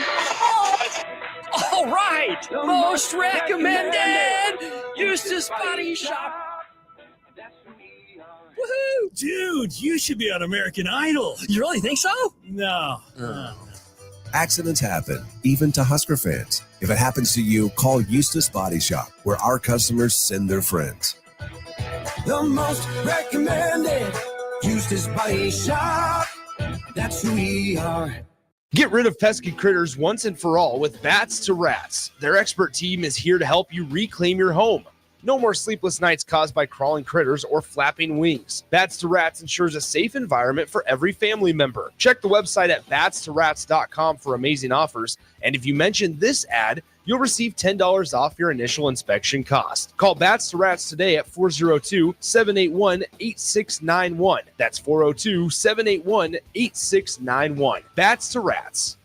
[SPEAKER 18] All right, most recommended Eustace Body Shop.
[SPEAKER 21] Woohoo! Dude, you should be on American Idol.
[SPEAKER 18] You really think so?
[SPEAKER 21] No.
[SPEAKER 19] Accidents happen, even to Husker fans. If it happens to you, call Eustace Body Shop, where our customers send their friends.
[SPEAKER 21] The most recommended Eustace Body Shop. That's who we are.
[SPEAKER 5] Get rid of pesky critters once and for all with Bats to Rats. Their expert team is here to help you reclaim your home. No more sleepless nights caused by crawling critters or flapping wings. Bats to Rats ensures a safe environment for every family member. Check the website at batstoRats.com for amazing offers. And if you mention this ad, you'll receive $10 off your initial inspection cost. Call Bats to Rats today at 402-781-8691. That's 402-781-8691. Bats to Rats.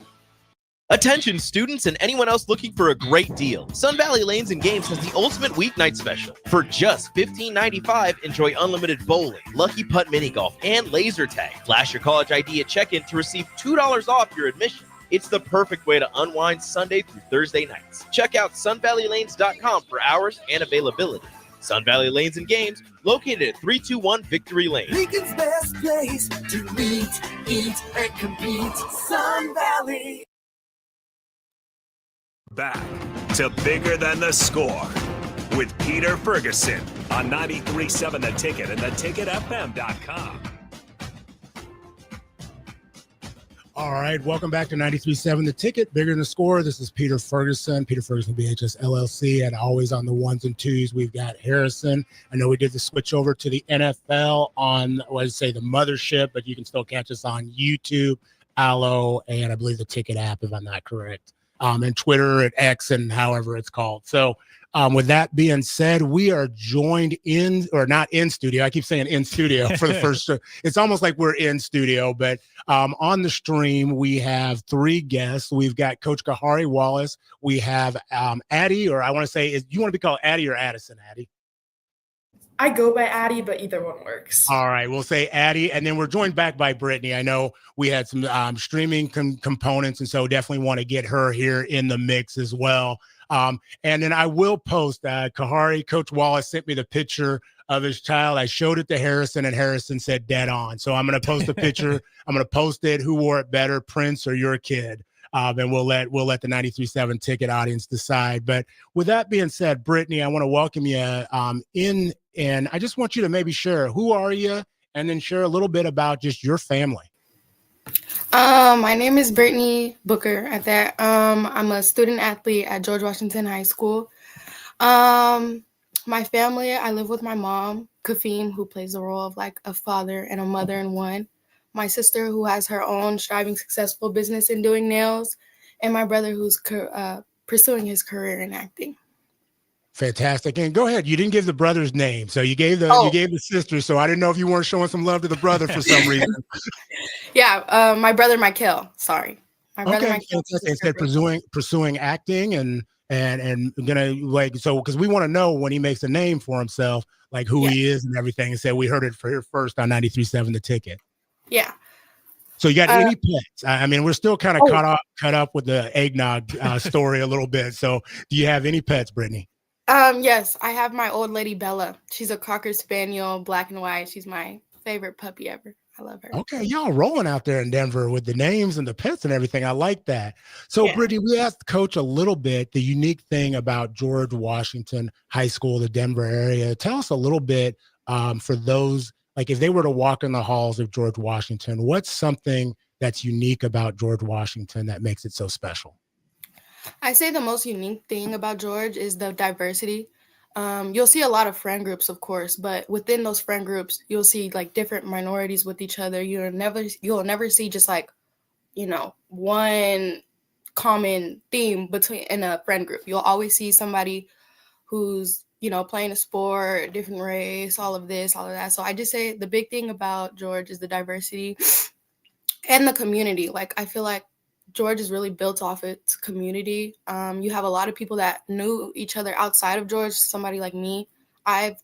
[SPEAKER 9] Attention students and anyone else looking for a great deal. Sun Valley Lanes and Games has the ultimate weeknight special. For just $15.95, enjoy unlimited bowling, lucky putt mini golf, and laser tag. Flash your college ID at check-in to receive $2 off your admission. It's the perfect way to unwind Sunday through Thursday nights. Check out sunvalleylanes.com for hours and availability. Sun Valley Lanes and Games, located at 321 Victory Lane.
[SPEAKER 21] Lincoln's best place to meet, eat, and compete. Sun Valley.
[SPEAKER 3] Back to Bigger Than the Score with Peter Ferguson on 93.7 The Ticket and theticketfm.com.
[SPEAKER 10] All right, welcome back to 93.7 The Ticket, Bigger Than the Score. This is Peter Ferguson BHS LLC, and always on the ones and twos, we've got Harrison. I know we did the switch over to the NFL on, the mothership, but you can still catch us on YouTube, Allo, and I believe the Ticket app, if I'm not correct. And Twitter at X and however it's called. So with that being said, we are joined in, or not in studio. I keep saying in studio for the first. It's almost like we're in studio, but on the stream, we have three guests. We've got Coach Kahari Wallace. We have Addie, or I want to say, you want to be called Addie or Addison, Addie?
[SPEAKER 13] I go by Addie, but either one works.
[SPEAKER 10] All right, we'll say Addie, and then we're joined back by Brittany. I know we had some streaming components, and so definitely want to get her here in the mix as well. And then I will post Kahari. Coach Wallace sent me the picture of his child. I showed it to Harrison, and Harrison said dead on. So I'm going to post a picture. I'm going to post it. Who wore it better, Prince or your kid? And we'll let the 93.7 Ticket audience decide. But with that being said, Brittany, I want to welcome you in. And I just want you to maybe share, who are you? And then share a little bit about just your family.
[SPEAKER 14] My name is Brittany Booker. I'm a student athlete at George Washington High School. My family, I live with my mom, Kafim, who plays the role of like a father and a mother in one. My sister, who has her own striving successful business in doing nails, and my brother, who's pursuing his career in acting.
[SPEAKER 10] Fantastic. And go ahead. You didn't give the brother's name. So you gave the sister. So I didn't know if you weren't showing some love to the brother for some reason.
[SPEAKER 14] Yeah. My brother, Michael. Sorry. My brother, Michael.
[SPEAKER 10] Instead pursuing acting and gonna because we want to know when he makes a name for himself, like who he is and everything. And said we heard it first on 93.7 The Ticket.
[SPEAKER 14] Yeah.
[SPEAKER 10] So you got any pets? I mean, we're still kind of caught up with the eggnog story a little bit. So do you have any pets, Brittany?
[SPEAKER 14] Yes, I have my old lady Bella. She's a Cocker Spaniel, black and white. She's my favorite puppy ever. I love her.
[SPEAKER 10] Okay, y'all rolling out there in Denver with the names and the pets and everything. I like that. So, yeah. Brittany, we asked Coach a little bit the unique thing about George Washington High School, the Denver area. Tell us a little bit for those, like if they were to walk in the halls of George Washington, what's something that's unique about George Washington that makes it so special?
[SPEAKER 14] I say the most unique thing about George is the diversity. You'll see a lot of friend groups, of course, but within those friend groups, you'll see like different minorities with each other. You'll never see just like, one common theme in a friend group. You'll always see somebody who's, playing a sport, different race, all of this, all of that. So I just say the big thing about George is the diversity and the community. Like, I feel like George is really built off its community. You have a lot of people that knew each other outside of George. Somebody like me, I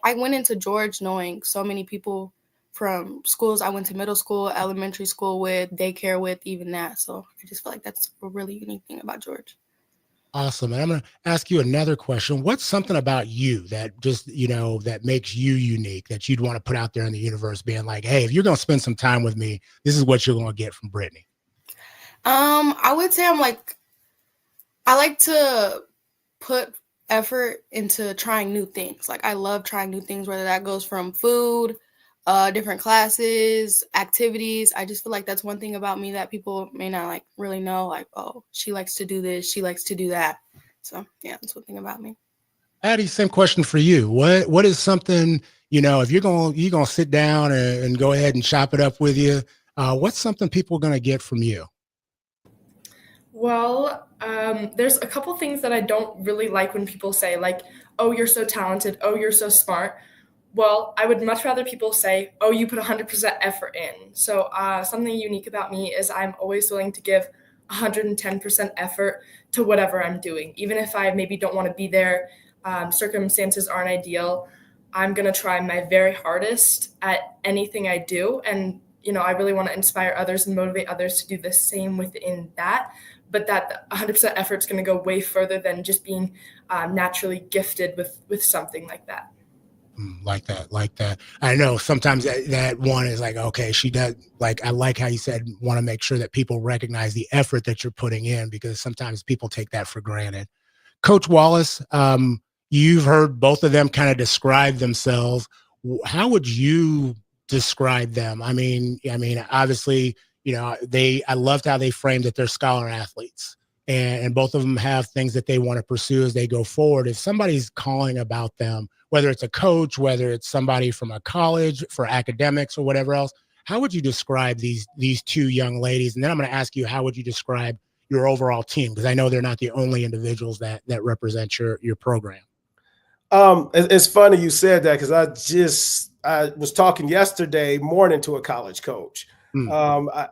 [SPEAKER 14] went into George knowing so many people from schools I went to middle school, elementary school with, daycare with, even that. So I just feel like that's a really unique thing about George.
[SPEAKER 10] Awesome. And I'm going to ask you another question. What's something about you that just, that makes you unique, that you'd want to put out there in the universe, being like, hey, if you're going to spend some time with me, this is what you're going to get from Brittany?
[SPEAKER 14] I would say I like to put effort into trying new things. Like, I love trying new things, whether that goes from food, different classes, activities. I just feel like that's one thing about me that people may not really know. Like, oh, she likes to do this, she likes to do that. So yeah, that's one thing about me.
[SPEAKER 10] Addie, same question for you. What is something, if you're gonna sit down and go ahead and chop it up with you, what's something people are gonna get from you?
[SPEAKER 13] Well, there's a couple things that I don't really like when people say, like, oh, you're so talented, oh, you're so smart. Well, I would much rather people say, oh, you put 100% effort in. So something unique about me is I'm always willing to give 110% effort to whatever I'm doing. Even if I maybe don't want to be there, circumstances aren't ideal, I'm going to try my very hardest at anything I do. And, I really want to inspire others and motivate others to do the same within that. But that 100% effort is going to go way further than just being naturally gifted with something like that.
[SPEAKER 10] Like that. I know sometimes that one is like, okay, she does, like, I like how you said, want to make sure that people recognize the effort that you're putting in, because sometimes people take that for granted. Coach Wallace, you've heard both of them kind of describe themselves. How would you describe them? I mean, obviously, I loved how they framed that they're scholar athletes, and both of them have things that they want to pursue as they go forward. If somebody's calling about them, whether it's a coach, whether it's somebody from a college for academics or whatever else, how would you describe these two young ladies? And then I'm going to ask you, how would you describe your overall team? Because I know they're not the only individuals that represent your program.
[SPEAKER 12] It's funny you said that, because I was talking yesterday morning to a college coach.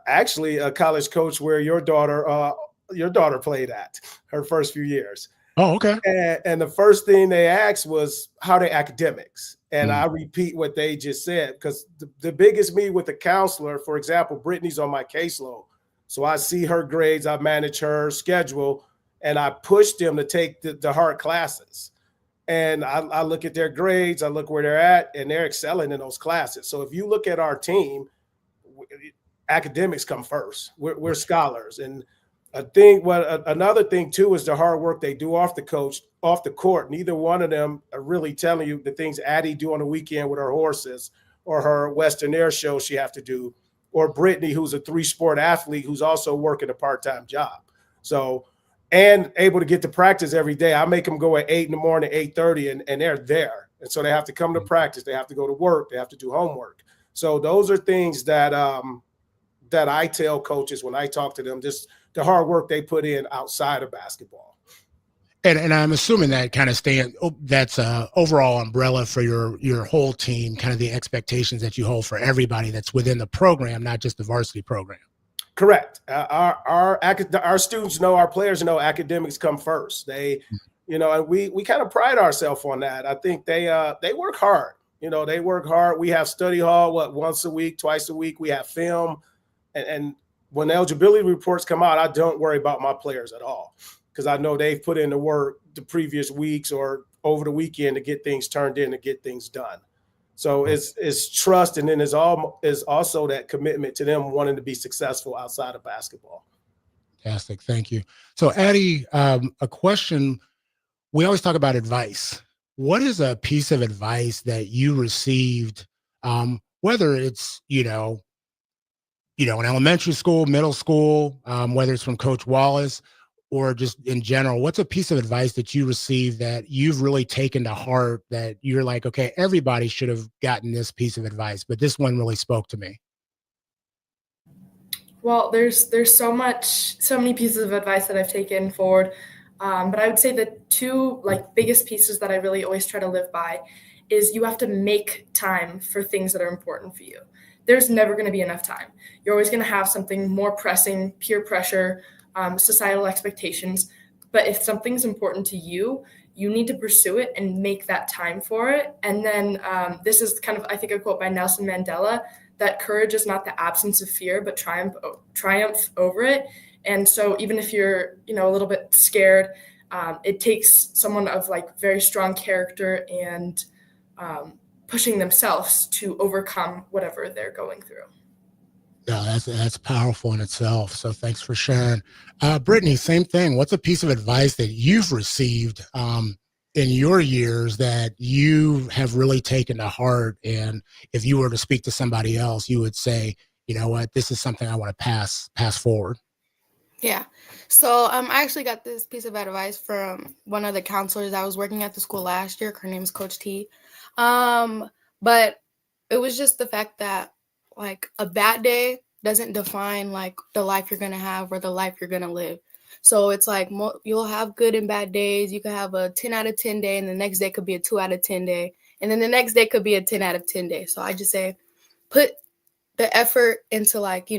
[SPEAKER 12] Actually, a college coach where your daughter played at her first few years.
[SPEAKER 10] Oh, okay.
[SPEAKER 12] And the first thing they asked was, how are they academics? And I repeat what they just said, because the biggest me with the counselor, for example, Brittany's on my caseload. So I see her grades, I manage her schedule, and I push them to take the hard classes. And I look at their grades, I look where they're at, and they're excelling in those classes. So if you look at our team, academics come first. We're scholars. And another thing too is the hard work they do off the court. Neither one of them are really telling you the things Addie do on the weekend with her horses, or her Western Air show she have to do, or Brittany, who's a 3-sport athlete who's also working a part-time job. So, and able to get to practice every day. I make them go at 8 in the morning, 8:30, and they're there. And so they have to come to practice. They have to go to work. They have to do homework. So those are things that I tell coaches when I talk to them, just the hard work they put in outside of basketball.
[SPEAKER 10] And I'm assuming that kind of that's a overall umbrella for your whole team, kind of the expectations that you hold for everybody that's within the program, not just the varsity program.
[SPEAKER 12] Correct. Our students know, our players know academics come first. They, and we kind of pride ourselves on that. I think they work hard. They work hard. We have study hall, once a week, twice a week. We have film. And when eligibility reports come out, I don't worry about my players at all, because I know they've put in the work the previous weeks or over the weekend to get things turned in, to get things done. So it's trust, and then is also that commitment to them wanting to be successful outside of basketball.
[SPEAKER 10] Fantastic. Thank you. So Addie, a question, we always talk about advice. What is a piece of advice that you received, whether it's, in elementary school, middle school, whether it's from Coach Wallace or just in general, what's a piece of advice that you received that you've really taken to heart, that you're like, okay, everybody should have gotten this piece of advice, but this one really spoke to me?
[SPEAKER 13] Well, there's so many pieces of advice that I've taken forward. But I would say the two biggest pieces that I really always try to live by is you have to make time for things that are important for you. There's never going to be enough time. You're always going to have something more pressing, peer pressure, societal expectations. But if something's important to you, you need to pursue it and make that time for it. And then this is kind of, I think, a quote by Nelson Mandela, that courage is not the absence of fear, but triumph over it. And so even if you're, a little bit scared, it takes someone of like very strong character and pushing themselves to overcome whatever they're going through.
[SPEAKER 10] Yeah, that's powerful in itself. So thanks for sharing. Brittany, same thing. What's a piece of advice that you've received in your years that you have really taken to heart? And if you were to speak to somebody else, you would say, you know what, this is something I want to pass forward.
[SPEAKER 14] Yeah. So I actually got this piece of advice from one of the counselors I was working at the school last year. Her name is Coach T. But it was just the fact that like a bad day doesn't define like the life you're going to have or the life you're going to live. So it's like you'll have good and bad days. You could have a 10 out of 10 day and the next day could be a 2 out of 10 day. And then the next day could be a 10 out of 10 day. So I just say, put the effort into like,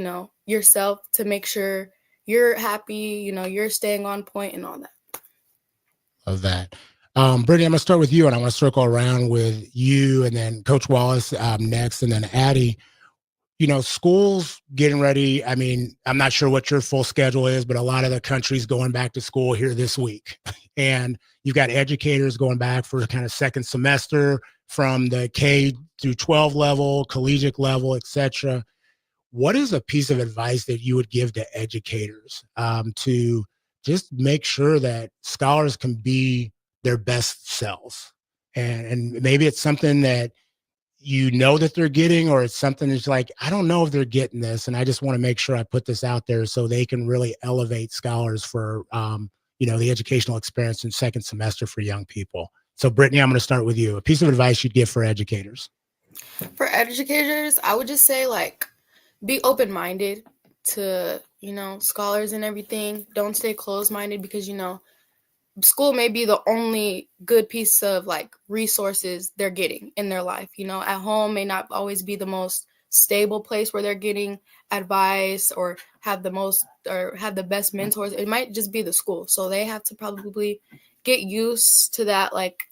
[SPEAKER 14] yourself to make sure you're happy, you're staying on point and all that.
[SPEAKER 10] Of that. Brittany, I'm going to start with you, and I want to circle around with you and then Coach Wallace next, and then Addie. School's getting ready. I mean, I'm not sure what your full schedule is, but a lot of the country's going back to school here this week. And you've got educators going back for kind of second semester from the K through 12 level, collegiate level, etc. What is a piece of advice that you would give to educators to just make sure that scholars can be their best selves? And maybe it's something that that they're getting, or it's something that's like, I don't know if they're getting this, and I just want to make sure I put this out there so they can really elevate scholars for, the educational experience in second semester for young people. So Brittany, I'm going to start with you. A piece of advice you'd give for educators.
[SPEAKER 14] For educators, I would just say like, be open-minded to, scholars and everything. Don't stay closed-minded because, school may be the only good piece of like resources they're getting in their life. At home may not always be the most stable place where they're getting advice or have the best mentors. It might just be the school. So they have to probably get used to that, like,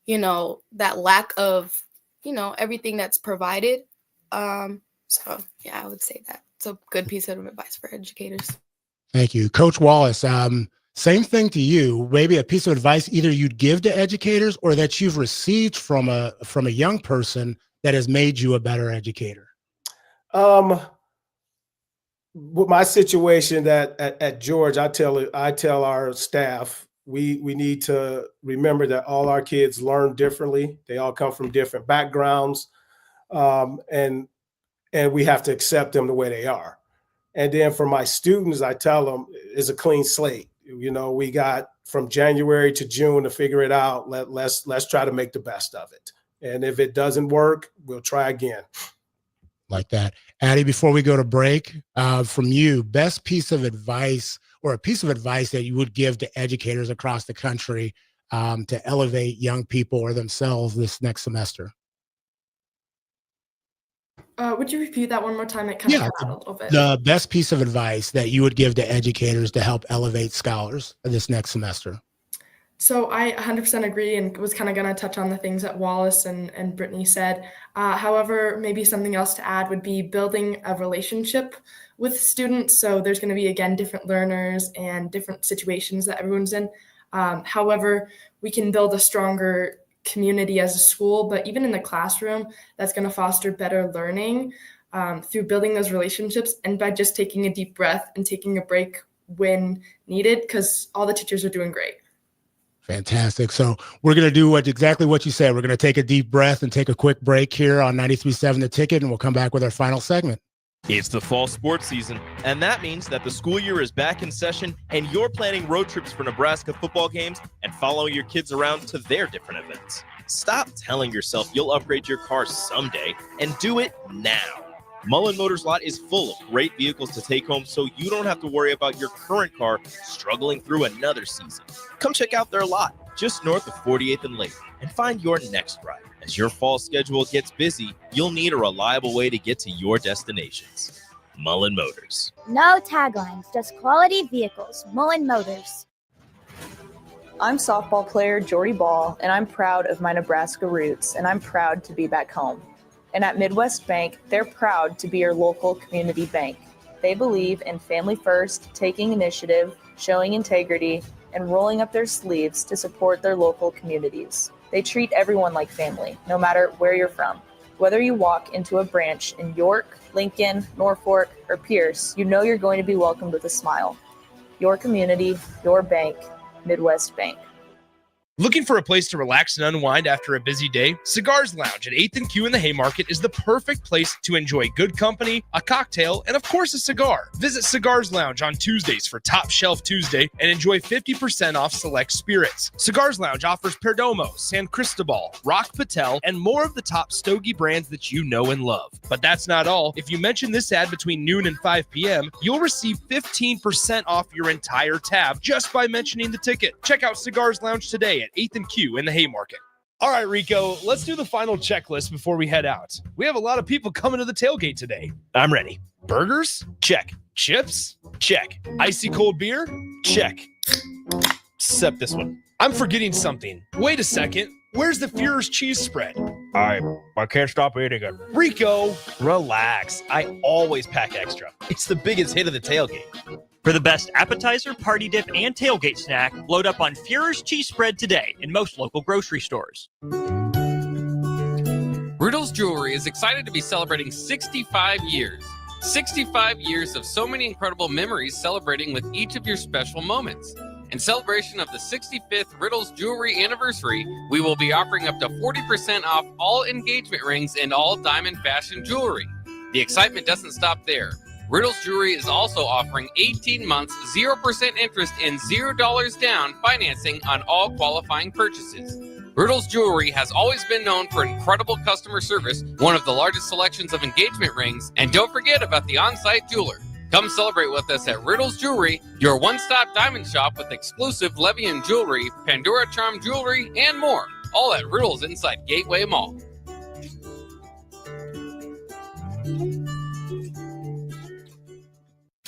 [SPEAKER 14] that lack of, everything that's provided. So yeah, I would say that it's a good piece of advice for educators.
[SPEAKER 10] Thank you. Coach Wallace, same thing to you. Maybe a piece of advice either you'd give to educators or that you've received from a young person that has made you a better educator.
[SPEAKER 12] With my situation at George, I tell our staff, we need to remember that all our kids learn differently. They all come from different backgrounds, and we have to accept them the way they are. And then for my students, I tell them it's a clean slate. We got from January to June to figure it out. Let's try to make the best of it. And if it doesn't work, we'll try again.
[SPEAKER 10] Like that. Addie, before we go to break, from you, best piece of advice or a piece of advice that you would give to educators across the country to elevate young people or themselves this next semester?
[SPEAKER 13] Would you repeat that one more time? It kind of cut out a little bit.
[SPEAKER 10] The best piece of advice that you would give to educators to help elevate scholars this next semester.
[SPEAKER 13] So I 100% agree and was kind of going to touch on the things that Wallace and Brittany said. However, maybe something else to add would be building a relationship with students. So there's going to be, again, different learners and different situations that everyone's in. However, we can build a stronger community as a school, but even in the classroom, that's going to foster better learning through building those relationships and by just taking a deep breath and taking a break when needed, because all the teachers are doing great.
[SPEAKER 10] Fantastic. So we're going to do exactly what you said. We're going to take a deep breath and take a quick break here on 93.7 The Ticket, and we'll come back with our final segment.
[SPEAKER 9] It's the fall sports season, and that means that the school year is back in session and you're planning road trips for Nebraska football games and following your kids around to their different events. Stop telling yourself you'll upgrade your car someday and do it now. Mullen Motors lot is full of great vehicles to take home so you don't have to worry about your current car struggling through another season. Come check out their lot just north of 48th and Lake and find your next ride. As your fall schedule gets busy, you'll need a reliable way to get to your destinations. Mullen Motors.
[SPEAKER 2] No taglines, just quality vehicles. Mullen Motors.
[SPEAKER 8] I'm softball player Jordy Ball, and I'm proud of my Nebraska roots, and I'm proud to be back home. And at Midwest Bank, they're proud to be your local community bank. They believe in family first, taking initiative, showing integrity, and rolling up their sleeves to support their local communities. They treat everyone like family, no matter where you're from. Whether you walk into a branch in York, Lincoln, Norfolk, or Pierce, you know you're going to be welcomed with a smile. Your community, your bank, Midwest Bank.
[SPEAKER 5] Looking for a place to relax and unwind after a busy day? Cigars Lounge at 8th and Q in the Haymarket is the perfect place to enjoy good company, a cocktail, and of course a cigar. Visit Cigars Lounge on Tuesdays for Top Shelf Tuesday and enjoy 50% off select spirits. Cigars Lounge offers Perdomo, San Cristobal, Rock Patel, and more of the top stogie brands that you know and love. But that's not all. If you mention this ad between noon and 5 p.m., you'll receive 15% off your entire tab just by mentioning the ticket. Check out Cigars Lounge today at 8th and Q in the Haymarket. All right, Rico, let's do the final checklist before we head out. We have a lot of people coming to the tailgate today.
[SPEAKER 9] I'm ready.
[SPEAKER 5] Burgers?
[SPEAKER 9] Check.
[SPEAKER 5] Chips?
[SPEAKER 9] Check.
[SPEAKER 5] Icy cold beer?
[SPEAKER 9] Check. Except this one.
[SPEAKER 5] I'm forgetting something. Wait a second. Where's the Führer's cheese spread?
[SPEAKER 9] I can't stop eating it.
[SPEAKER 5] Rico!
[SPEAKER 9] Relax. I always pack extra. It's the biggest hit of the tailgate.
[SPEAKER 7] For the best appetizer, party dip, and tailgate snack, load up on Führer's cheese spread today in most local grocery stores.
[SPEAKER 2] Riddles Jewelry is excited to be celebrating 65 years. 65 years of so many incredible memories celebrating with each of your special moments. In celebration of the 65th Riddles Jewelry anniversary, we will be offering up to 40% off all engagement rings and all diamond fashion jewelry. The excitement doesn't stop there. Riddles Jewelry is also offering 18 months, 0% interest and $0 down financing on all qualifying purchases. Riddles Jewelry has always been known for incredible customer service, one of the largest selections of engagement rings, and don't forget about the on-site jeweler. Come celebrate with us at Riddles Jewelry, your one-stop diamond shop with exclusive Levian jewelry, Pandora Charm jewelry, and more. All at Riddles inside Gateway Mall.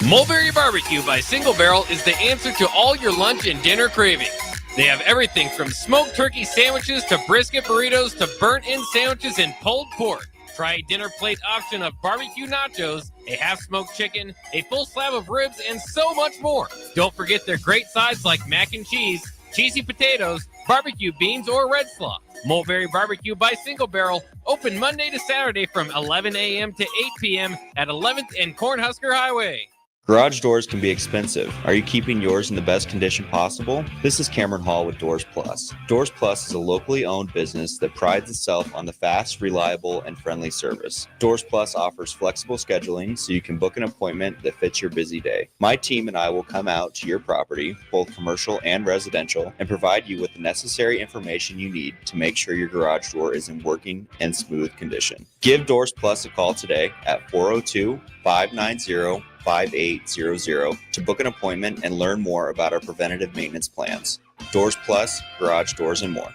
[SPEAKER 2] Mulberry Barbecue by Single Barrel is the answer to all your lunch and dinner cravings. They have everything from smoked turkey sandwiches to brisket burritos to burnt-in sandwiches and pulled pork. Try a dinner plate option of barbecue nachos, a half-smoked chicken, a full slab of ribs, and so much more. Don't forget their great sides like mac and cheese, cheesy potatoes, barbecue beans, or red slaw. Mulberry Barbecue by Single Barrel, open Monday to Saturday from 11 a.m. to 8 p.m. at 11th and Cornhusker Highway.
[SPEAKER 22] Garage doors can be expensive. Are you keeping yours in the best condition possible? This is Cameron Hall with Doors Plus. Doors Plus is a locally owned business that prides itself on the fast, reliable, and friendly service. Doors Plus offers flexible scheduling so you can book an appointment that fits your busy day. My team and I will come out to your property, both commercial and residential, and provide you with the necessary information you need to make sure your garage door is in working and smooth condition. Give Doors Plus a call today at 402-590-5800 to book an appointment and learn more about our preventative maintenance plans. Doors Plus, garage doors, and more.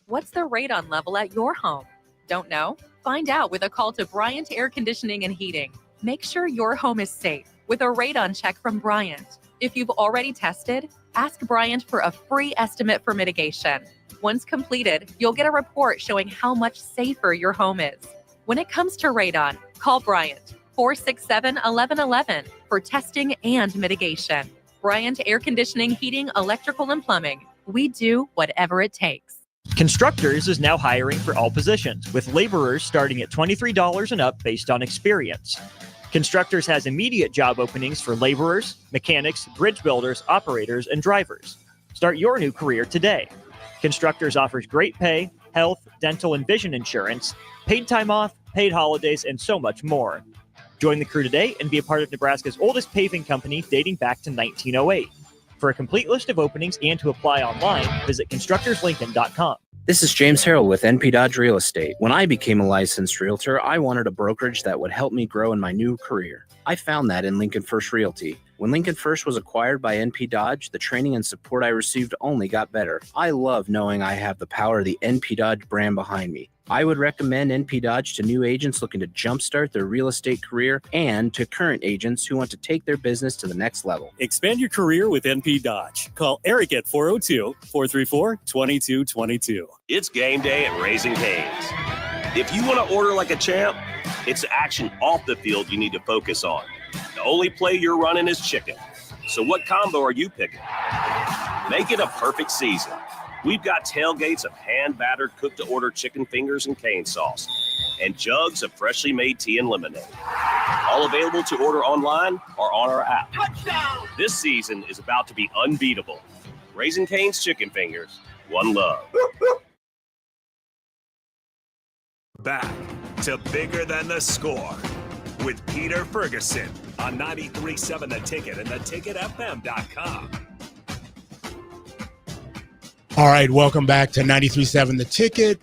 [SPEAKER 23] What's the radon level at your home? Don't know? Find out with a call to Bryant Air Conditioning and Heating. Make sure your home is safe with a radon check from Bryant. If you've already tested, ask Bryant for a free estimate for mitigation. Once completed, you'll get a report showing how much safer your home is. When it comes to radon, call Bryant 467-1111 for testing and mitigation. Bryant Air Conditioning, Heating, Electrical, and Plumbing. We do whatever it takes.
[SPEAKER 7] Constructors is now hiring for all positions, with laborers starting at $23 and up based on experience. Constructors has immediate job openings for laborers, mechanics, bridge builders, operators, and drivers. Start your new career today. Constructors offers great pay, health, dental, and vision insurance, paid time off, paid holidays, and so much more. Join the crew today and be a part of Nebraska's oldest paving company dating back to 1908. For a complete list of openings and to apply online, visit constructorslincoln.com.
[SPEAKER 24] This is James Harrell with NP Dodge Real Estate. When I became a licensed realtor, I wanted a brokerage that would help me grow in my new career. I found that in Lincoln First Realty. When Lincoln First was acquired by NP Dodge, the training and support I received only got better. I love knowing I have the power of the NP Dodge brand behind me. I would recommend NP Dodge to new agents looking to jumpstart their real estate career and to current agents who want to take their business to the next level.
[SPEAKER 1] Expand your career with NP Dodge. Call Eric at 402-434-2222.
[SPEAKER 3] It's game day at Raising Cane's. If you want to order like a champ, it's action off the field you need to focus on. The only play you're running is chicken. So what combo are you picking? Make it a perfect season. We've got tailgates of hand-battered, cooked-to-order chicken fingers and cane sauce, and jugs of freshly made tea and lemonade. All available to order online or on our app. Touchdown! This season is about to be unbeatable. Raising Cane's Chicken Fingers, one love.
[SPEAKER 6] Back to Bigger Than the Score with Peter Ferguson on 93.7 The Ticket and theticketfm.com.
[SPEAKER 10] All right, welcome back to 93.7 The Ticket.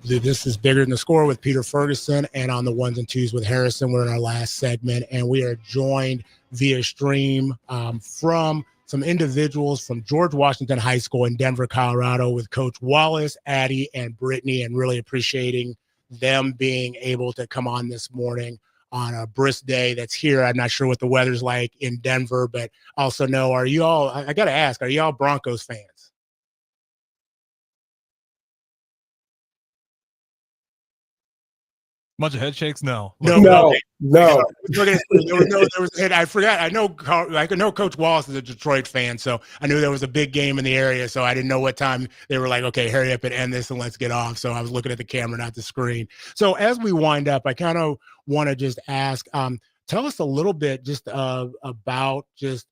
[SPEAKER 10] This is Bigger Than the Score with Peter Ferguson, and on the ones and twos with Harrison. We're in our last segment, and we are joined via stream from some individuals from George Washington High School in Denver, Colorado, with Coach Wallace, Addie, and Brittany, and really appreciating them being able to come on this morning on a brisk day that's here. I'm not sure what the weather's like in Denver, but also know, are you all, I got to ask, are you all Broncos fans?
[SPEAKER 11] Bunch of head shakes? No.
[SPEAKER 12] No.
[SPEAKER 10] I forgot. I know Coach Wallace is a Detroit fan, so I knew there was a big game in the area. So I didn't know what time they were like, okay, hurry up and end this and let's get off. So I was looking at the camera, not the screen. So as we wind up, I kind of want to just ask, tell us a little bit just about just,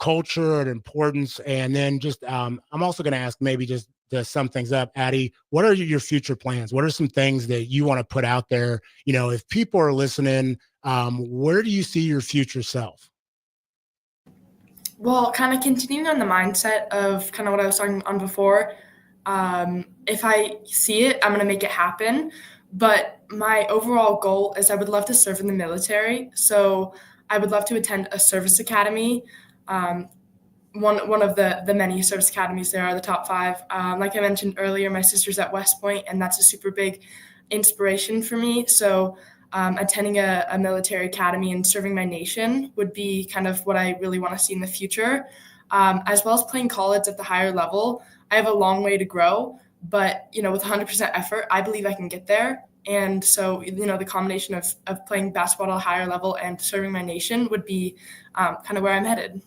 [SPEAKER 10] culture and importance. And then just, I'm also going to ask maybe just to sum things up, Addie, what are your future plans? What are some things that you want to put out there? If people are listening, where do you see your future self?
[SPEAKER 13] Well, kind of continuing on the mindset of kind of what I was talking on before. If I see it, I'm going to make it happen. But my overall goal is I would love to serve in the military. So I would love to attend a service academy. One of the many service academies there are the top 5. Like I mentioned earlier, my sister's at West Point, and that's a super big inspiration for me. So attending a military academy and serving my nation would be kind of what I really want to see in the future, as well as playing college at the higher level. I have a long way to grow, but, with 100% effort, I believe I can get there. And so, the combination of playing basketball at a higher level and serving my nation would be kind of where I'm headed.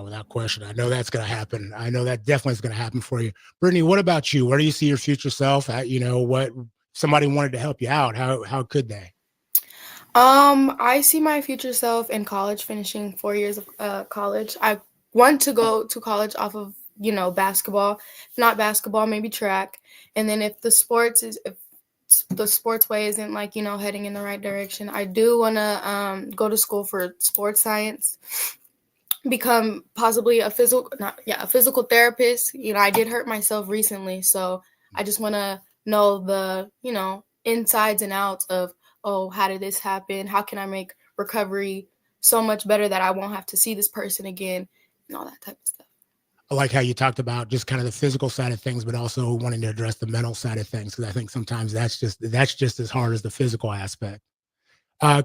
[SPEAKER 10] Without question. I know that's going to happen. I know that definitely is going to happen for you. Brittany, what about you? Where do you see your future self? What somebody wanted to help you out. How could they?
[SPEAKER 14] I see my future self in college, finishing 4 years of college. I want to go to college off of, basketball. If not basketball, maybe track. And then if the sports way isn't heading in the right direction, I do want to go to school for sports science. Become possibly a physical therapist. I did hurt myself recently, so I just want to know the, insides and outs of, how did this happen? How can I make recovery so much better that I won't have to see this person again and all that type of stuff.
[SPEAKER 10] I like how you talked about just kind of the physical side of things, but also wanting to address the mental side of things, because I think sometimes that's just as hard as the physical aspect.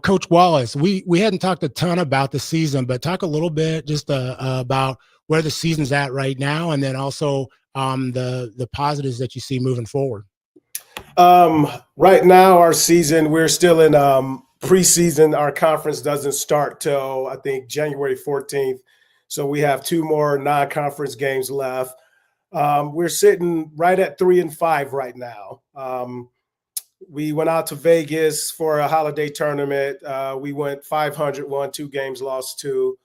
[SPEAKER 10] Coach Wallace, we hadn't talked a ton about the season, but talk a little bit just about where the season's at right now, and then also the positives that you see moving forward.
[SPEAKER 12] Right now, our season, we're still in preseason. Our conference doesn't start till I think January 14th. So we have 2 more non-conference games left. We're sitting right at 3-5 right now. We went out to Vegas for a holiday tournament. We went 500, won 2 games, lost 2.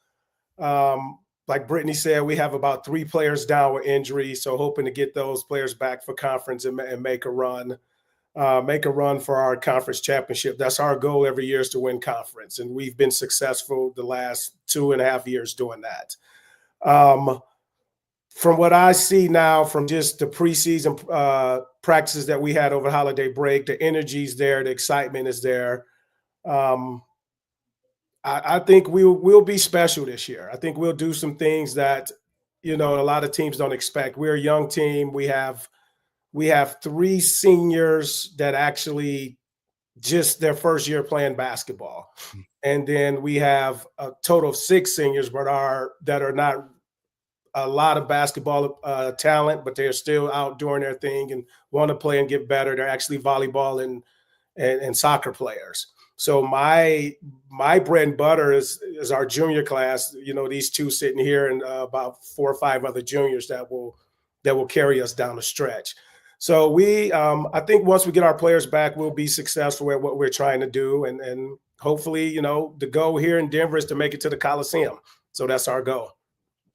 [SPEAKER 12] Like Brittany said, we have about 3 players down with injury, so hoping to get those players back for conference and make a run. For our conference championship. That's our goal every year, is to win conference, and we've been successful the last 2.5 years doing that. From what I see now, from just the preseason practices that we had over holiday break, the energy's there, the excitement is there. I think we'll be special this year. I think we'll do some things that, a lot of teams don't expect. We're a young team. We have we have 3 seniors that actually just their first year playing basketball. And then we have a total of 6 seniors, but that are not a lot of basketball talent, but they're still out doing their thing and want to play and get better. They're actually volleyball and soccer players. So my bread and butter is our junior class. You know, these 2 sitting here and about 4 or 5 other juniors that will carry us down the stretch. So we, I think once we get our players back, we'll be successful at what we're trying to do. And hopefully, you know, the goal here in Denver is to make it to the Coliseum. So that's our goal.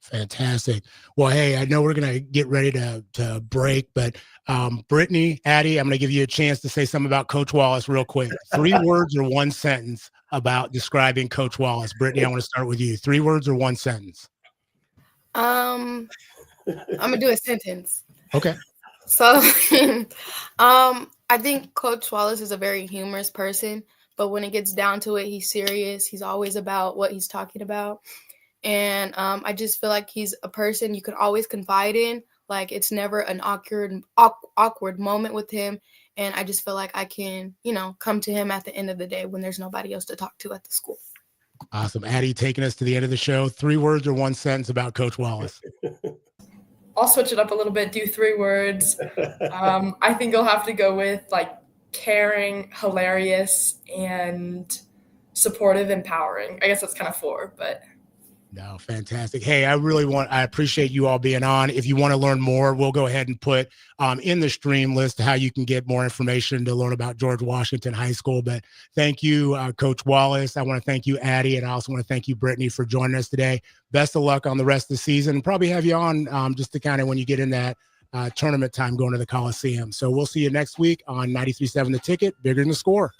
[SPEAKER 10] Fantastic. Well, hey, I know we're going to get ready to break, but Brittany, Addie, I'm going to give you a chance to say something about Coach Wallace real quick. 3 words or 1 sentence about describing Coach Wallace. Brittany, I want to start with you. 3 words or 1 sentence?
[SPEAKER 14] I'm going to do a sentence.
[SPEAKER 10] Okay.
[SPEAKER 14] So I think Coach Wallace is a very humorous person, but when it gets down to it, he's serious. He's always about what he's talking about. And I just feel like he's a person you can always confide in. Like, it's never an awkward moment with him. And I just feel like I can, you know, come to him at the end of the day when there's nobody else to talk to at the school.
[SPEAKER 10] Awesome. Addie, taking us to the end of the show. 3 words or 1 sentence about Coach Wallace.
[SPEAKER 13] I'll switch it up a little bit, do 3 words. I think you'll have to go with like caring, hilarious, and supportive, empowering. I guess that's kind of 4, but.
[SPEAKER 10] No, fantastic. Hey, I appreciate you all being on. If you want to learn more, we'll go ahead and put in the stream list how you can get more information to learn about George Washington High School. But thank you, Coach Wallace. I want to thank you, Addie, and I also want to thank you, Brittany, for joining us today. Best of luck on the rest of the season, and probably have you on just to kind of when you get in that tournament time going to the Coliseum. So we'll see you next week on 93.7 The Ticket, Bigger Than the Score.